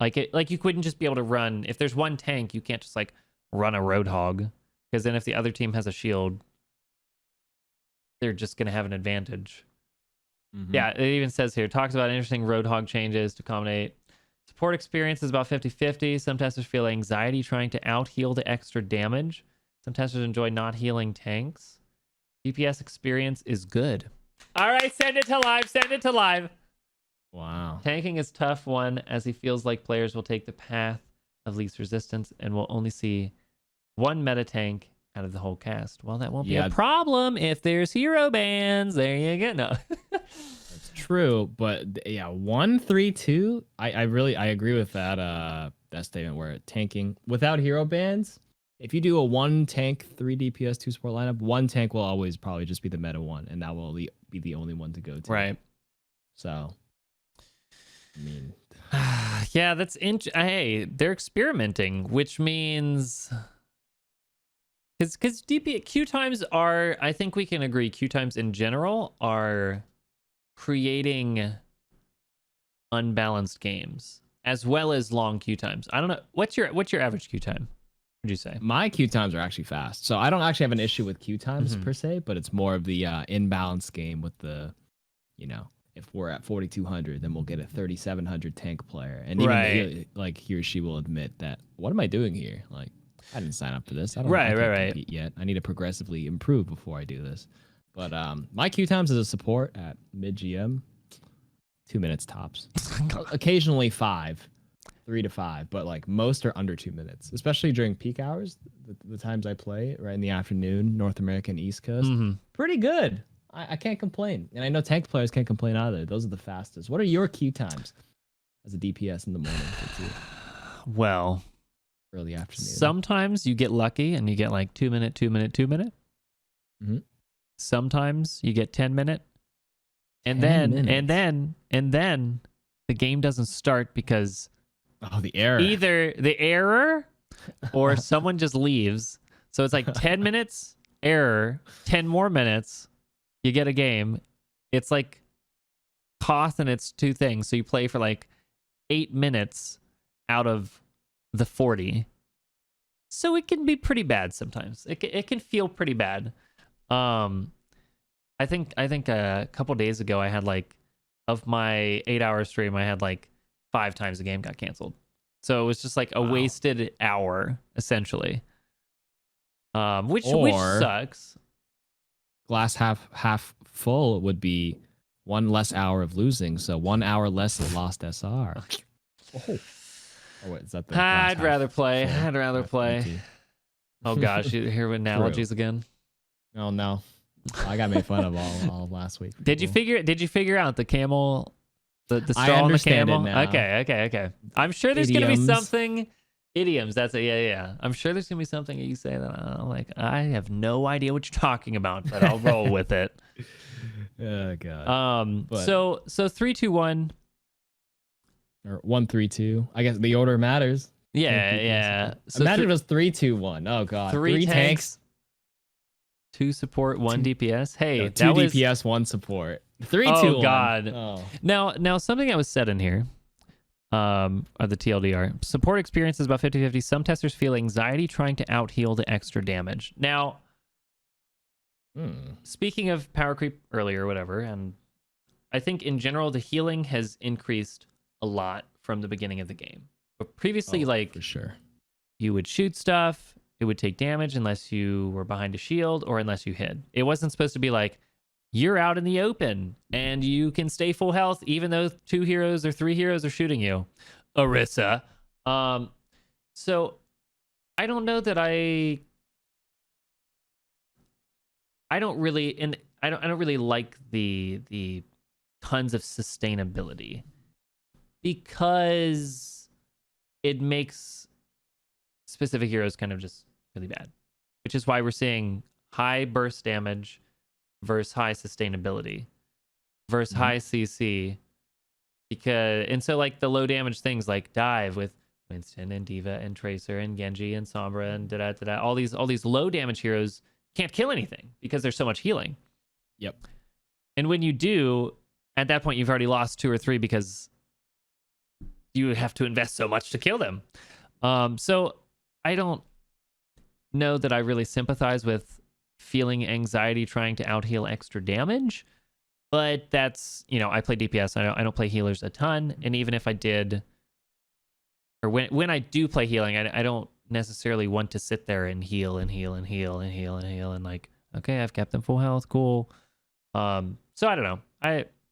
[SPEAKER 1] like you couldn't just be able to run if there's one tank, you can't just like run a roadhog, because then if the other team has a shield, they're just gonna have an advantage. Yeah, it even says here, talks about interesting roadhog changes to accommodate. Support experience is about 50-50. Some testers feel anxiety trying to out-heal the extra damage. Some testers enjoy not healing tanks. DPS experience is good. All right, send it to live. Send it to live.
[SPEAKER 2] Wow.
[SPEAKER 1] Tanking is tough one, as he feels like players will take the path of least resistance and will only see one meta tank out of the whole cast. Well, that won't be a problem if there's hero bans. There you go. No.
[SPEAKER 2] That's true, but yeah, 1-3-2. I agree with that statement where tanking without hero bans. If you do a 1 tank, 3 DPS, 2 support lineup, 1 tank will always probably just be the meta one, and that will be the only one to go to.
[SPEAKER 1] Right.
[SPEAKER 2] So, I mean,
[SPEAKER 1] yeah, that's hey, they're experimenting, which means because DP queue times are, I think we can agree, queue times in general are creating unbalanced games as well as long queue times. I don't know, what's your average queue time? Would you say?
[SPEAKER 2] My queue times are actually fast, so I don't actually have an issue with queue times per se, but it's more of the imbalanced game with the, you know, if we're at 4,200, then we'll get a 3,700 tank player, and even he or she will admit that, what am I doing here? Like, I didn't sign up for this. I can't compete yet. I need to progressively improve before I do this. But my queue times as a support at mid GM, 2 minutes tops. Occasionally 5. 3 to 5, but like most are under 2 minutes, especially during peak hours. The times I play right in the afternoon, North America and East Coast, pretty good. I can't complain, and I know tank players can't complain either. Those are the fastest. What are your queue times as a DPS in the morning?
[SPEAKER 1] Well,
[SPEAKER 2] early afternoon.
[SPEAKER 1] Sometimes you get lucky and you get like 2 minute, 2 minute, 2 minute. Sometimes you get 10 minute, and then the game doesn't start because.
[SPEAKER 2] Oh, the error.
[SPEAKER 1] Either the error or someone just leaves. So it's like 10 minutes, error, 10 more minutes, you get a game. It's like Koth and it's 2 things. So you play for like 8 minutes out of the 40. So it can be pretty bad sometimes. It can feel pretty bad. I think a couple days ago I had like, of my 8-hour stream, I had like 5 times the game got canceled. So it was just like a wasted hour, essentially. Which sucks.
[SPEAKER 2] Glass half full would be 1 less hour of losing, so 1 hour less of lost SR. Oh wait, is that the
[SPEAKER 1] I'd rather play. I'd rather play. Oh gosh, you hear analogies again?
[SPEAKER 2] Oh no. I got made fun of all last week.
[SPEAKER 1] Did you figure out the camel, the straw on the camel?
[SPEAKER 2] Now.
[SPEAKER 1] Okay. I'm sure there's gonna be something. Idioms. That's it. Yeah. I'm sure there's gonna be something that you say that I'm like, I have no idea what you're talking about, but I'll roll with it.
[SPEAKER 2] Oh god.
[SPEAKER 1] So 3-2-1
[SPEAKER 2] or 1-3-2. I guess the order matters.
[SPEAKER 1] Yeah.
[SPEAKER 2] So imagine it was 3-2-1. Oh god.
[SPEAKER 1] 3 tanks. 2 support, 1 DPS. Hey,
[SPEAKER 2] no, 2 DPS, 1 support. 3-2-1.
[SPEAKER 1] Oh god.
[SPEAKER 2] Oh.
[SPEAKER 1] Now something that was said in here, are the TLDR. Support experience is about 50-50. Some testers feel anxiety trying to out-heal the extra damage. Now, speaking of power creep earlier, whatever, and I think in general the healing has increased a lot from the beginning of the game. But previously,
[SPEAKER 2] for sure,
[SPEAKER 1] you would shoot stuff, it would take damage unless you were behind a shield or unless you hid. It wasn't supposed to be like, you're out in the open and you can stay full health even though 2 heroes or 3 heroes are shooting you. Orisa. So I don't know that I don't really like the tons of sustainability because it makes specific heroes kind of just really bad, which is why we're seeing high burst damage versus high sustainability versus high CC. And so like the low damage things like dive with Winston and D.Va and Tracer and Genji and Sombra and all these low damage heroes can't kill anything because there's so much healing.
[SPEAKER 2] Yep.
[SPEAKER 1] And when you do, at that point you've already lost 2 or 3 because you have to invest so much to kill them. So I don't know that I really sympathize with feeling anxiety trying to out heal extra damage. But that's, I play DPS. I don't play healers a ton. And even if I did, or when I do play healing, I don't necessarily want to sit there and heal and like, okay, I've kept them full health. Cool. So I don't know.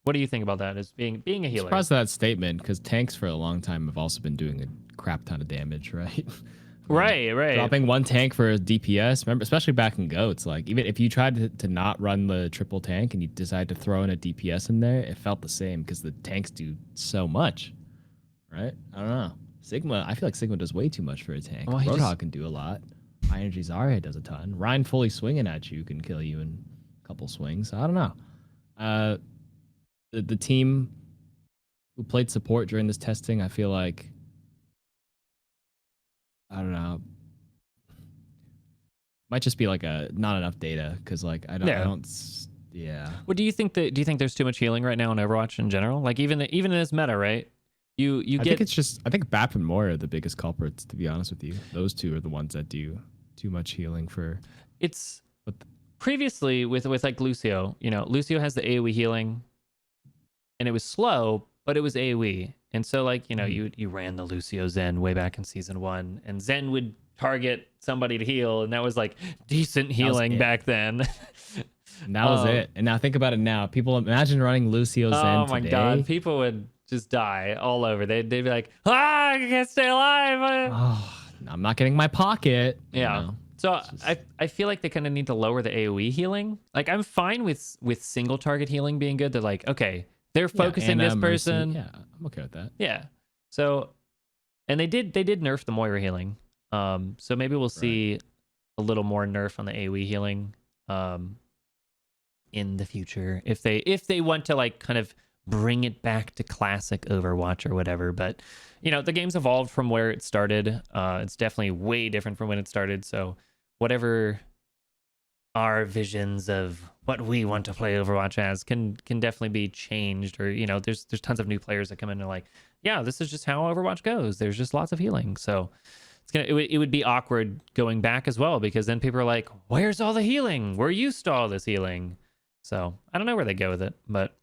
[SPEAKER 1] What do you think about that as being a healer?
[SPEAKER 2] I'm surprised at that statement because tanks for a long time have also been doing a crap ton of damage, right?
[SPEAKER 1] Right.
[SPEAKER 2] Dropping 1 tank for a DPS, remember, especially back in GOATs, like even if you tried to not run the triple tank and you decide to throw in a DPS in there, it felt the same because the tanks do so much, right? I don't know. Sigma, I feel like Sigma does way too much for a tank.
[SPEAKER 1] Well,
[SPEAKER 2] Roadhog can do a lot. High energy Zarya does a ton. Ryan fully swinging at you can kill you in a couple swings. I don't know. The team who played support during this testing, I feel like, I don't know. Might just be like not enough data because like I don't. What
[SPEAKER 1] do you think do you think there's too much healing right now in Overwatch in general? Like even in this meta, right? I think
[SPEAKER 2] it's just I think BAFF and Moira are the biggest culprits, to be honest with you. Those two are the ones that do too much healing for.
[SPEAKER 1] It's previously with like Lucio. Lucio has the AoE healing, and it was slow, but it was AoE. And so, like, you ran the Lucio Zen way back in season 1, and Zen would target somebody to heal, and that was like decent healing back then.
[SPEAKER 2] And that was it. And now think about it now. People imagine running Lucio Zen
[SPEAKER 1] oh my
[SPEAKER 2] today.
[SPEAKER 1] God, people would just die all over. They'd be like, I can't stay alive.
[SPEAKER 2] Oh, I'm not getting my pocket.
[SPEAKER 1] Yeah. So I feel like they kind of need to lower the AoE healing. Like I'm fine with single target healing being good. They're like, okay, they're focusing this person.
[SPEAKER 2] Mercy. Yeah, I'm okay with that.
[SPEAKER 1] Yeah. So, and they did nerf the Moira healing. So maybe we'll see a little more nerf on the AoE healing in the future if they want to like kind of bring it back to classic Overwatch or whatever. But the game's evolved from where it started. It's definitely way different from when it started. So whatever our visions of what we want to play Overwatch as can definitely be changed, or there's tons of new players that come in and are like, yeah, this is just how Overwatch goes. There's just lots of healing. So it would be awkward going back as well, because then people are like, where's all the healing? We're used to all this healing. So I don't know where they go with it, but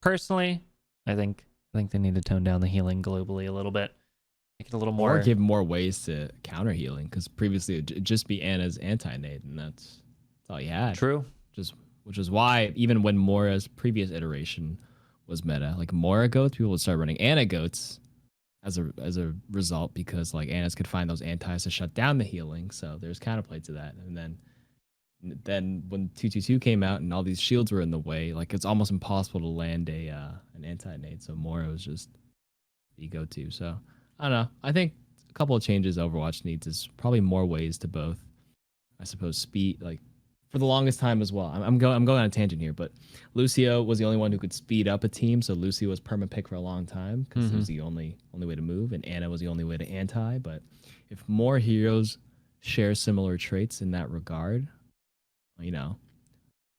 [SPEAKER 1] personally, I think they need to tone down the healing globally a little bit, make it a little more,
[SPEAKER 2] or give more ways to counter healing, because previously it'd just be Ana's anti-nade, and that's all you had.
[SPEAKER 1] True.
[SPEAKER 2] Which is why even when Moira's previous iteration was meta, like Moira goats, people would start running Ana goats as a result, because like Ana's could find those antis to shut down the healing. So there's counterplay to that. And then when 222 came out and all these shields were in the way, like it's almost impossible to land an anti-nade. So Moira was just the go-to. So I don't know. I think a couple of changes Overwatch needs is probably more ways to both, I suppose, speed, like for the longest time as well. I'm going on a tangent here, but Lucio was the only one who could speed up a team. So Lucio was perma pick for a long time because it was the only way to move, and Ana was the only way to anti. But if more heroes share similar traits in that regard,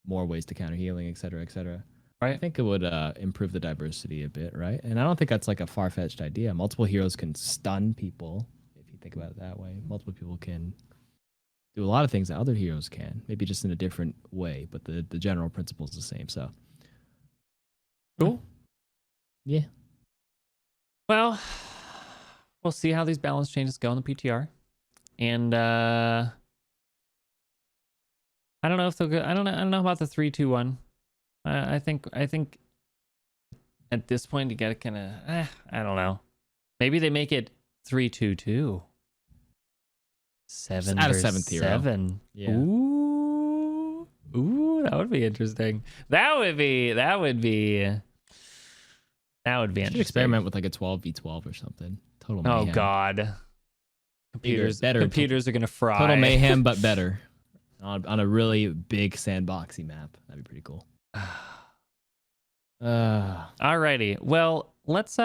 [SPEAKER 2] more ways to counter healing, et cetera, right? I think it would improve the diversity a bit, right? And I don't think that's like a far-fetched idea. Multiple heroes can stun people, if you think about it that way. Multiple people can do a lot of things that other heroes can, maybe just in a different way, but the general principle is the same. So
[SPEAKER 1] cool.
[SPEAKER 2] Yeah.
[SPEAKER 1] Well, we'll see how these balance changes go in the PTR, and I don't know if they'll go. I don't know about the 3-2-1. I think at this point you gotta kind of I don't know. Maybe they make it 3-2-2. 7
[SPEAKER 2] add a
[SPEAKER 1] versus
[SPEAKER 2] 7th hero.
[SPEAKER 1] 7. Yeah. Ooh, that would be interesting. That would be That would be
[SPEAKER 2] You should
[SPEAKER 1] interesting.
[SPEAKER 2] experiment with like a 12v12 or something. Total
[SPEAKER 1] Oh
[SPEAKER 2] mayhem.
[SPEAKER 1] God. Computers are gonna fry.
[SPEAKER 2] Total mayhem, but better. On a really big sandboxy map. That'd be pretty cool.
[SPEAKER 1] Alrighty. Well, let's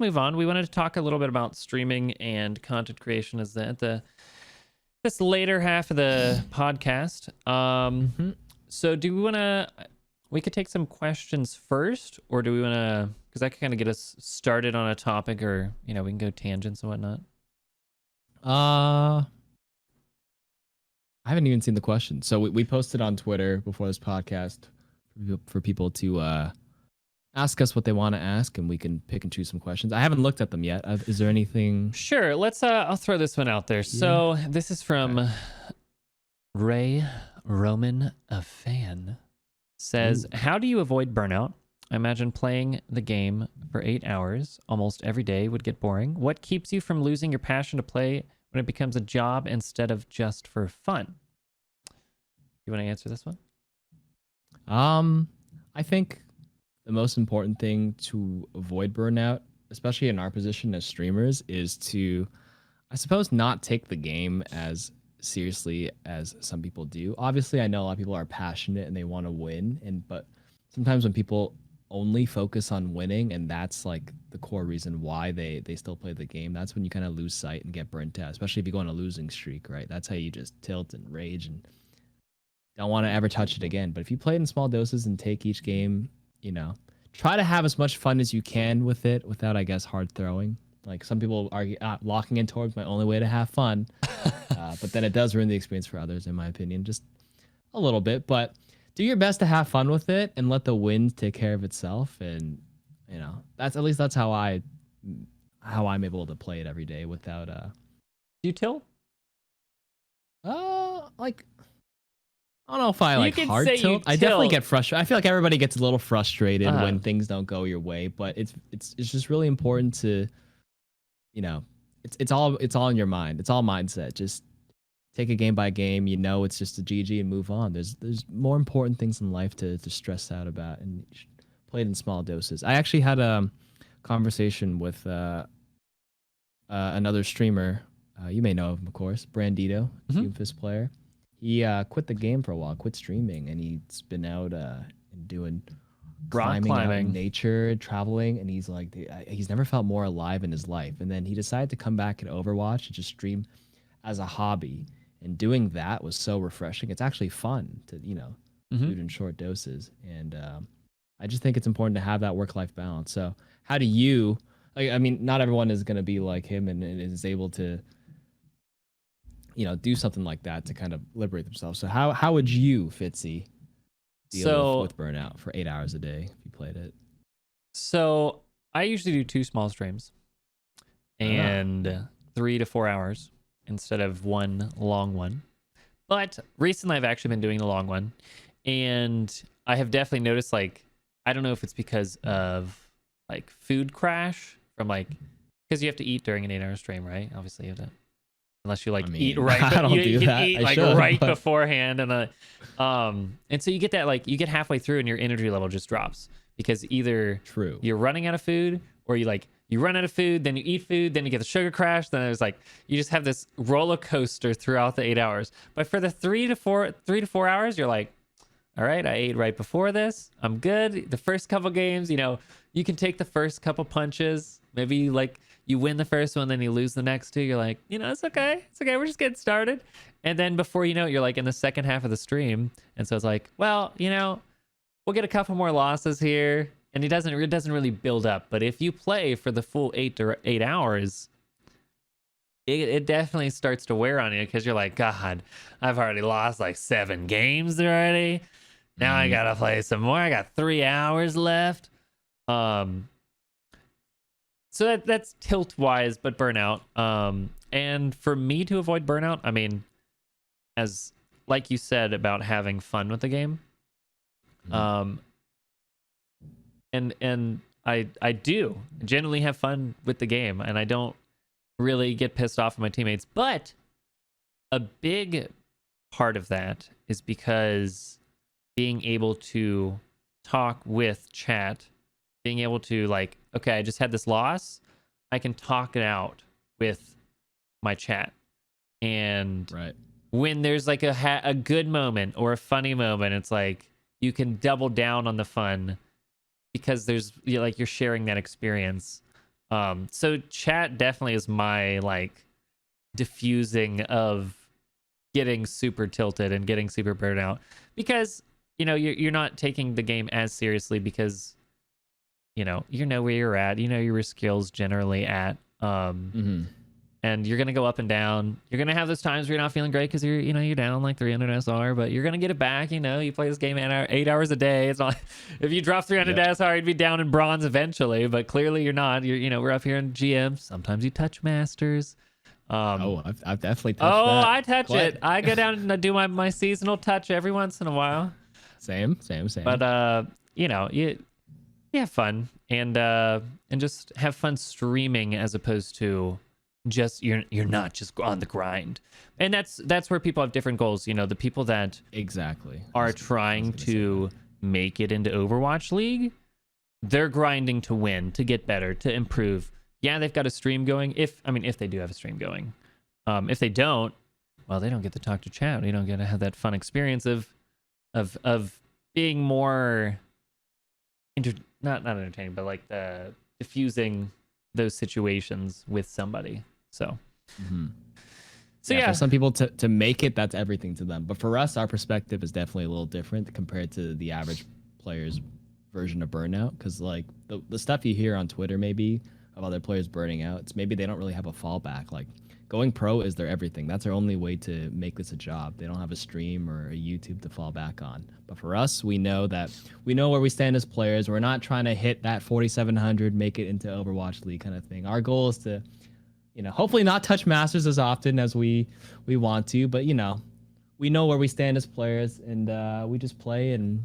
[SPEAKER 1] move on. We wanted to talk a little bit about streaming and content creation as this later half of the podcast. So do we want to? We could take some questions first, or do we want to? Because that could kind of get us started on a topic, or we can go tangents and whatnot.
[SPEAKER 2] I haven't even seen the question. So we posted on Twitter before this podcast for people to ask us what they want to ask, and we can pick and choose some questions. I haven't looked at them yet. Is there anything?
[SPEAKER 1] Sure. Let's. I'll throw this one out there. So this is from Ray Roman, a fan. Says, how do you avoid burnout? I imagine playing the game for 8 hours almost every day would get boring. What keeps you from losing your passion to play when it becomes a job instead of just for fun? You want to answer this one?
[SPEAKER 2] I think the most important thing to avoid burnout, especially in our position as streamers, is to, I suppose, not take the game as seriously as some people do. Obviously, I know a lot of people are passionate and they want to win, but sometimes when people only focus on winning, and that's like the core reason why they still play the game, that's when you kind of lose sight and get burnt out, especially if you go on a losing streak, right? That's how you just tilt and rage and don't want to ever touch it again. But if you play it in small doses and take each game, try to have as much fun as you can with it without, I guess, hard throwing. Like some people argue, locking in towards my only way to have fun. But then it does ruin the experience for others, in my opinion, just a little bit. But do your best to have fun with it and let the wind take care of itself. And that's how I'm able to play it every day without.
[SPEAKER 1] Do you tilt?
[SPEAKER 2] Like I don't know if I like hard tilt. I definitely get frustrated. I feel like everybody gets a little frustrated when things don't go your way. But it's just really important to, it's all in your mind. It's all mindset. Just take a game by game. It's just a GG and move on. There's more important things in life to stress out about, and you should play it in small doses. I actually had a conversation with another streamer. You may know him, of course, Brandito, Doomfist player. He quit the game for a while, quit streaming, and he's been out doing climbing out in nature, traveling, and he's like, he's never felt more alive in his life. And then he decided to come back in Overwatch and just stream as a hobby. And doing that was so refreshing. It's actually fun to, do it in short doses. And I just think it's important to have that work-life balance. So how do you, not everyone is going to be like him and is able to, do something like that to kind of liberate themselves. So how would you, Fitzy, deal with burnout for 8 hours a day if you played it?
[SPEAKER 1] So I usually do 2 small streams and 3 to 4 hours instead of one long one. But recently I've actually been doing the long one, and I have definitely noticed, I don't know if it's because of food crash from because you have to eat during an 8-hour stream, right? Obviously you have to. Unless you eat right,
[SPEAKER 2] I don't do that.
[SPEAKER 1] Eat right beforehand, and so you get that you get halfway through and your energy level just drops because either you're running out of food, or you run out of food, then you eat food, then you get the sugar crash, then there's you just have this roller coaster throughout the 8 hours. But for the 3 to 4 hours, you're like, all right, I ate right before this, I'm good. The first couple games, you can take the first couple punches, maybe you win the first one, then you lose the next 2. You're like, it's okay. It's okay. We're just getting started. And then before you know it, you're in the second half of the stream. And so it's well, we'll get a couple more losses here. And it doesn't really build up. But if you play for the full 8 hours, it definitely starts to wear on you, because you're like, God, I've already lost 7 games already. Now I got to play some more. I got 3 hours left. So that's tilt-wise, but burnout. And for me to avoid burnout, as like you said about having fun with the game, and I do generally have fun with the game, and I don't really get pissed off at my teammates. But a big part of that is because being able to talk with chat being able to like, okay, I just had this loss, I can talk it out with my chat. And
[SPEAKER 2] Right.
[SPEAKER 1] when there's like a good moment or a funny moment, it's like you can double down on the fun because there's you're sharing that experience. So chat definitely is my like diffusing of getting super tilted and getting super burned out, because you're not taking the game as seriously, because you know where you're at, your skills generally at, and you're gonna go up and down. You're gonna have those times where you're not feeling great because you're down like 300 SR, but you're gonna get it back. You play this game 8 hours a day. It's not if you drop 300 SR, you'd be down in bronze eventually. But clearly you're not. We're up here in GM. Sometimes you touch masters.
[SPEAKER 2] I've definitely touched that.
[SPEAKER 1] I touch it. I go down and do my seasonal touch every once in a while.
[SPEAKER 2] Same.
[SPEAKER 1] But you have fun and just have fun streaming as opposed to just you're not just on the grind. And that's where people have different goals. The people that are trying to make it into Overwatch League, they're grinding to win, to get better, to improve. Yeah, they've got a stream going. If they do have a stream going. If they don't, well, they don't get to talk to chat. You don't get to have that fun experience of being more not entertaining, but like diffusing those situations with somebody. So,
[SPEAKER 2] for some people to make it, that's everything to them. But for us, our perspective is definitely a little different compared to the average player's version of burnout. Because like the stuff you hear on Twitter, maybe of other players burning out, it's maybe they don't really have a fallback. Like going pro is their everything. That's their only way to make this a job. They don't have a stream or a YouTube to fall back on. But for us, we know where we stand as players. We're not trying to hit that 4,700, make it into Overwatch League kind of thing. Our goal is to, hopefully not touch Masters as often as we want to, but we know where we stand as players, and we just play and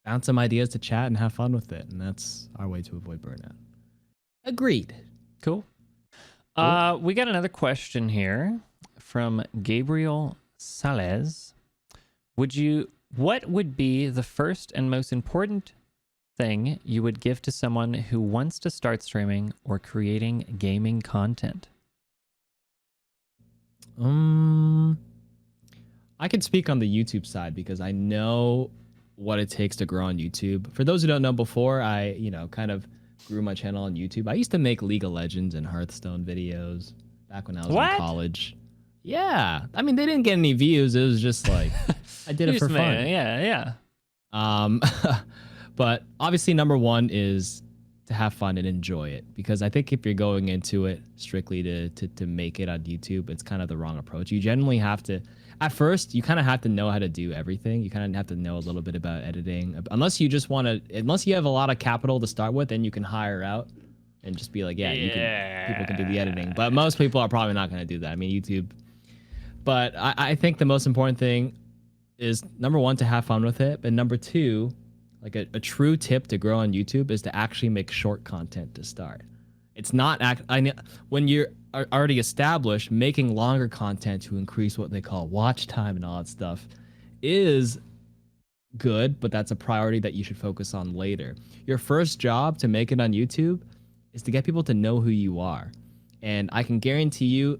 [SPEAKER 2] bounce some ideas to chat and have fun with it. And that's our way to avoid burnout. Agreed.
[SPEAKER 1] Cool. We got another question here from Gabriel Salez. What would be the first and most important thing you would give to someone who wants to start streaming or creating gaming content?
[SPEAKER 2] I can speak on the YouTube side because I know what it takes to grow on YouTube. For those who don't know, before I, kind of grew my channel on YouTube, I used to make League of Legends and Hearthstone videos back when I was in college. Yeah. I mean, they didn't get any views. It was just like, I did it for fun.
[SPEAKER 1] Yeah.
[SPEAKER 2] But obviously number one is to have fun and enjoy it, because I think if you're going into it strictly to make it on YouTube, it's kind of the wrong approach. You generally have to, at first, you kind of have to know how to do everything. You kind of have to know a little bit about editing, unless you have a lot of capital to start with, then you can hire out and just be like, people can do the editing. But most people are probably not going to do that. I mean, YouTube. But I think the most important thing is, number one, to have fun with it. But number two, like a true tip to grow on YouTube is to actually make short content to start. It's not when you're already established, making longer content to increase what they call watch time and all that stuff is good, but that's a priority that you should focus on later. Your first job to make it on YouTube is to get people to know who you are. And I can guarantee you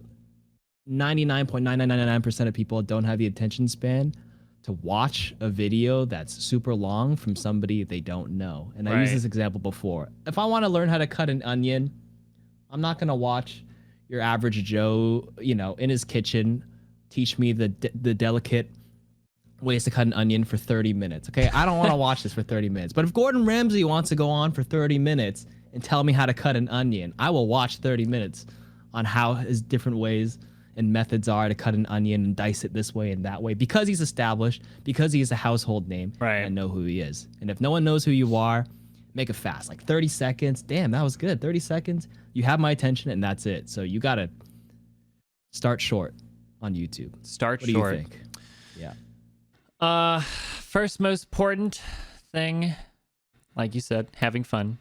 [SPEAKER 2] 99.9999% of people don't have the attention span to watch a video that's super long from somebody they don't know. And I used this example before. If I want to learn how to cut an onion, I'm not going to watch your average Joe, in his kitchen, teach me the delicate ways to cut an onion for 30 minutes. Okay, I don't want to watch this for 30 minutes. But if Gordon Ramsay wants to go on for 30 minutes and tell me how to cut an onion, I will watch 30 minutes on how his different ways and methods are to cut an onion and dice it this way and that way, because he's established, because he's a household name, and I know who he is. And if no one knows who you are, make it fast, like 30 seconds. Damn, that was good. 30 seconds. You have my attention, and that's it. So you got to start short on YouTube.
[SPEAKER 1] What do
[SPEAKER 2] you think?
[SPEAKER 1] Yeah. First most important thing, like you said, having fun.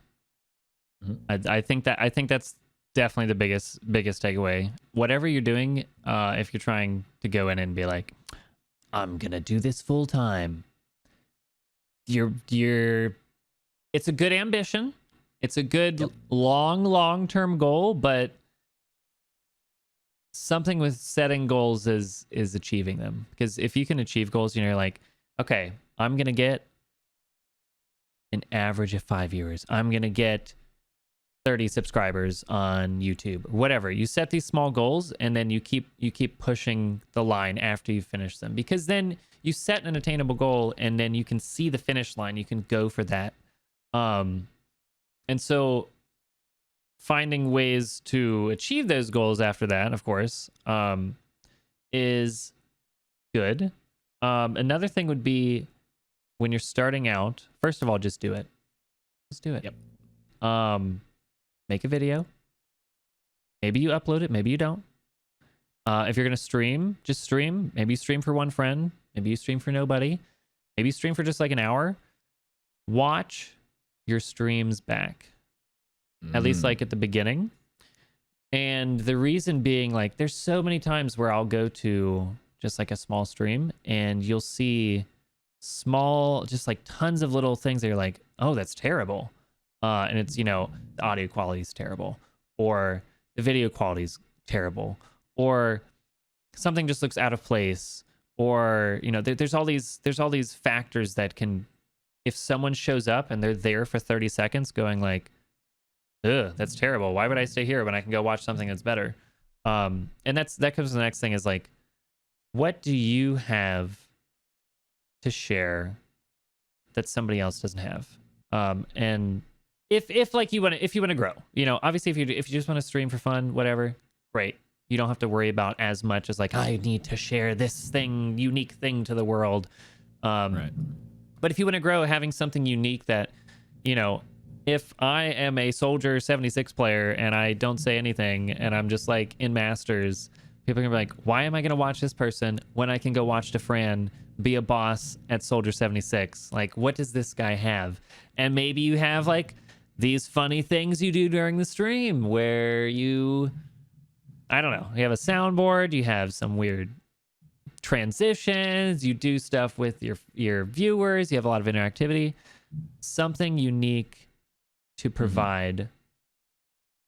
[SPEAKER 1] Mm-hmm. I think that's definitely the biggest takeaway. Whatever you're doing, if you're trying to go in and be like, I'm gonna do this full time, it's a good ambition. It's a good long-term goal, but something with setting goals is achieving them. Because if you can achieve goals, you're like, okay, I'm gonna get an average of 5 viewers. I'm gonna get 30 subscribers on YouTube or whatever. You set these small goals and then you keep pushing the line after you finish them, because then you set an attainable goal and then you can see the finish line. You can go for that. And so finding ways to achieve those goals after that, of course, is good. Another thing would be when you're starting out, first of all, just do it. Just do it.
[SPEAKER 2] Yep.
[SPEAKER 1] Make a video. Maybe you upload it, maybe you don't. If you're gonna stream, just stream. Maybe you stream for one friend. Maybe you stream for nobody. Maybe you stream for just like an hour. Watch your streams back, at least like at the beginning. And the reason being, like, there's so many times where I'll go to just like a small stream and you'll see small, just like tons of little things that you're like, oh, that's terrible. And it's, you know, the audio quality is terrible, or the video quality is terrible, or something just looks out of place, or, you know, there's all these factors that can, if someone shows up and they're there for 30 seconds going like, ugh, that's terrible. Why would I stay here when I can go watch something that's better? And that comes to the next thing, is like, what do you have to share that somebody else doesn't have? And if like you want to grow, you know, obviously if you just want to stream for fun, whatever, great. You don't have to worry about as much as like, I need to share this thing, unique thing to the world.
[SPEAKER 2] Right.
[SPEAKER 1] But if you want to grow, having something unique that, you know, if I am a Soldier 76 player and I don't say anything and I'm just like in Masters, people are gonna be like, why am I gonna watch this person when I can go watch DeFran be a boss at Soldier 76? Like, what does this guy have? And maybe you have like these funny things you do during the stream where you, I don't know, you have a soundboard, you have some weird transitions, you do stuff with your viewers, you have a lot of interactivity, something unique to provide.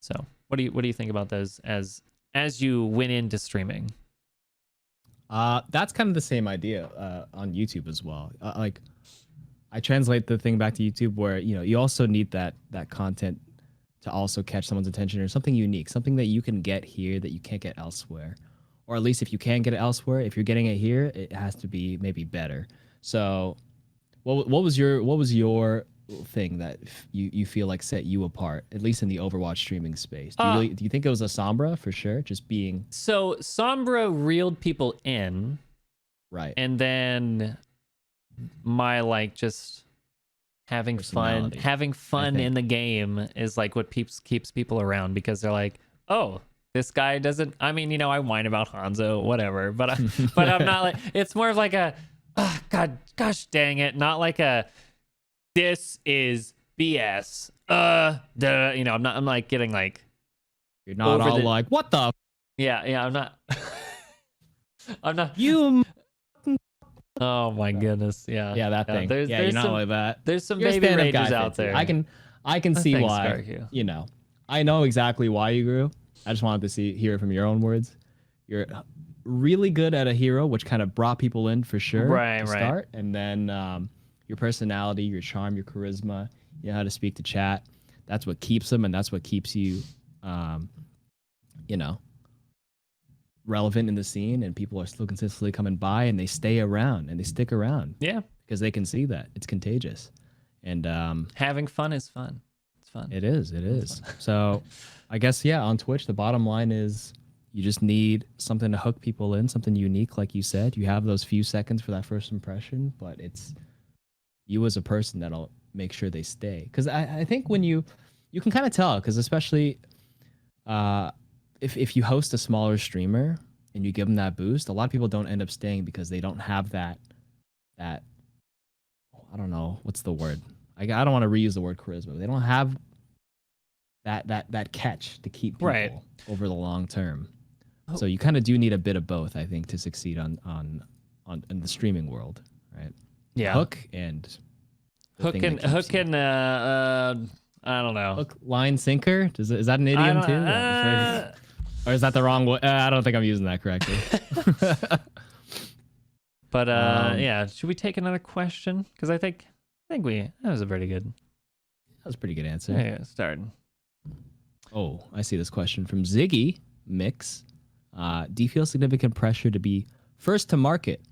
[SPEAKER 1] So what do you think about those as you went into streaming?
[SPEAKER 2] That's kind of the same idea on YouTube as well. Like, I translate the thing back to YouTube where, you know, you also need that content to also catch someone's attention, or something unique, something that you can get here that you can't get elsewhere. Or at least if you can get it elsewhere, if you're getting it here, it has to be maybe better. So what was your thing that you feel like set you apart, at least in the Overwatch streaming space? Do you think it was a Sombra for sure? Just being,
[SPEAKER 1] so Sombra reeled people in,
[SPEAKER 2] right?
[SPEAKER 1] And then my like just having fun in the game is like what keeps people around, because they're like, oh, this guy doesn't, I mean, you know, I whine about Hanzo, whatever, but I'm not like, it's more of like a, oh, gosh dang it, not like a, this is BS. You know, I'm like getting like,
[SPEAKER 2] you're not all like, what the?
[SPEAKER 1] Yeah, I'm not. I'm not.
[SPEAKER 2] You.
[SPEAKER 1] Oh my goodness, yeah.
[SPEAKER 2] Yeah, that thing.
[SPEAKER 1] There's
[SPEAKER 2] you're not
[SPEAKER 1] some,
[SPEAKER 2] like that.
[SPEAKER 1] There's some
[SPEAKER 2] You're
[SPEAKER 1] baby
[SPEAKER 2] stand-up
[SPEAKER 1] rages
[SPEAKER 2] guy,
[SPEAKER 1] out there.
[SPEAKER 2] I can see
[SPEAKER 1] Thanks,
[SPEAKER 2] why.
[SPEAKER 1] KarQ.
[SPEAKER 2] You know, I know exactly why you grew. I just wanted to hear it from your own words. You're really good at a hero, which kind of brought people in for sure.
[SPEAKER 1] Right.
[SPEAKER 2] Start, and then your personality, your charm, your charisma, you know how to speak to chat. That's what keeps them, and that's what keeps you, you know, relevant in the scene, and people are still consistently coming by, and they stay around and they stick around.
[SPEAKER 1] Yeah,
[SPEAKER 2] because they can see that it's contagious, and
[SPEAKER 1] having fun is fun. It's fun.
[SPEAKER 2] It is. So, I guess on Twitch, the bottom line is you just need something to hook people in, something unique, like you said. You have those few seconds for that first impression, but it's you as a person that'll make sure they stay. Because I think when you can kind of tell, because especially if you host a smaller streamer and you give them that boost, a lot of people don't end up staying because they don't have that I don't know what's the word. I don't want to reuse the word charisma. But they don't have that catch to keep people over the long term. So you kind of do need a bit of both, I think, to succeed on in the streaming world, right?
[SPEAKER 1] Yeah.
[SPEAKER 2] Hook and
[SPEAKER 1] I don't know.
[SPEAKER 2] Hook, line, sinker. Is that an idiom too? Or is that the wrong way? I don't think I'm using that correctly.
[SPEAKER 1] But yeah, should we take another question? Because I think that was a pretty good.
[SPEAKER 2] That was a pretty good answer.
[SPEAKER 1] Yeah, starting.
[SPEAKER 2] Oh, I see this question from Ziggy Mix. Do you feel significant pressure to be first to market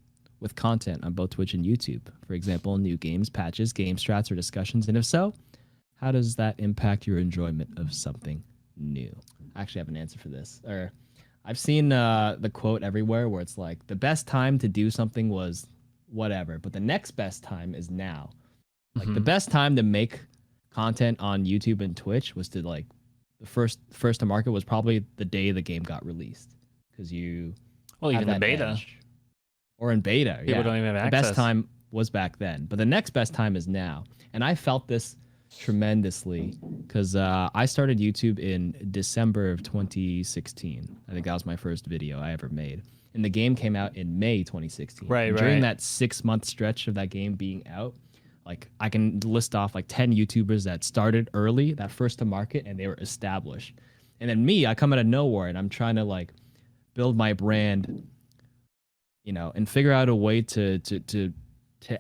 [SPEAKER 2] with content on both Twitch and YouTube? For example, new games, patches, game strats, or discussions? And if so, how does that impact your enjoyment of something new? I actually have an answer for this. Or I've seen the quote everywhere where it's like, the best time to do something was whatever, but the next best time is now. Like the best time to make content on YouTube and Twitch was to like, the first to market was probably the day the game got released. Because you
[SPEAKER 1] even the beta.
[SPEAKER 2] Or in beta.
[SPEAKER 1] People don't even have access.
[SPEAKER 2] The best time was back then. But the next best time is now. And I felt this tremendously because I started YouTube in December of 2016. I think that was my first video I ever made. And the game came out in May 2016.
[SPEAKER 1] Right.
[SPEAKER 2] During that 6-month stretch of that game being out, like I can list off like 10 YouTubers that started early, that first to market, and they were established. And then me, I come out of nowhere and I'm trying to like build my brand, you know, and figure out a way to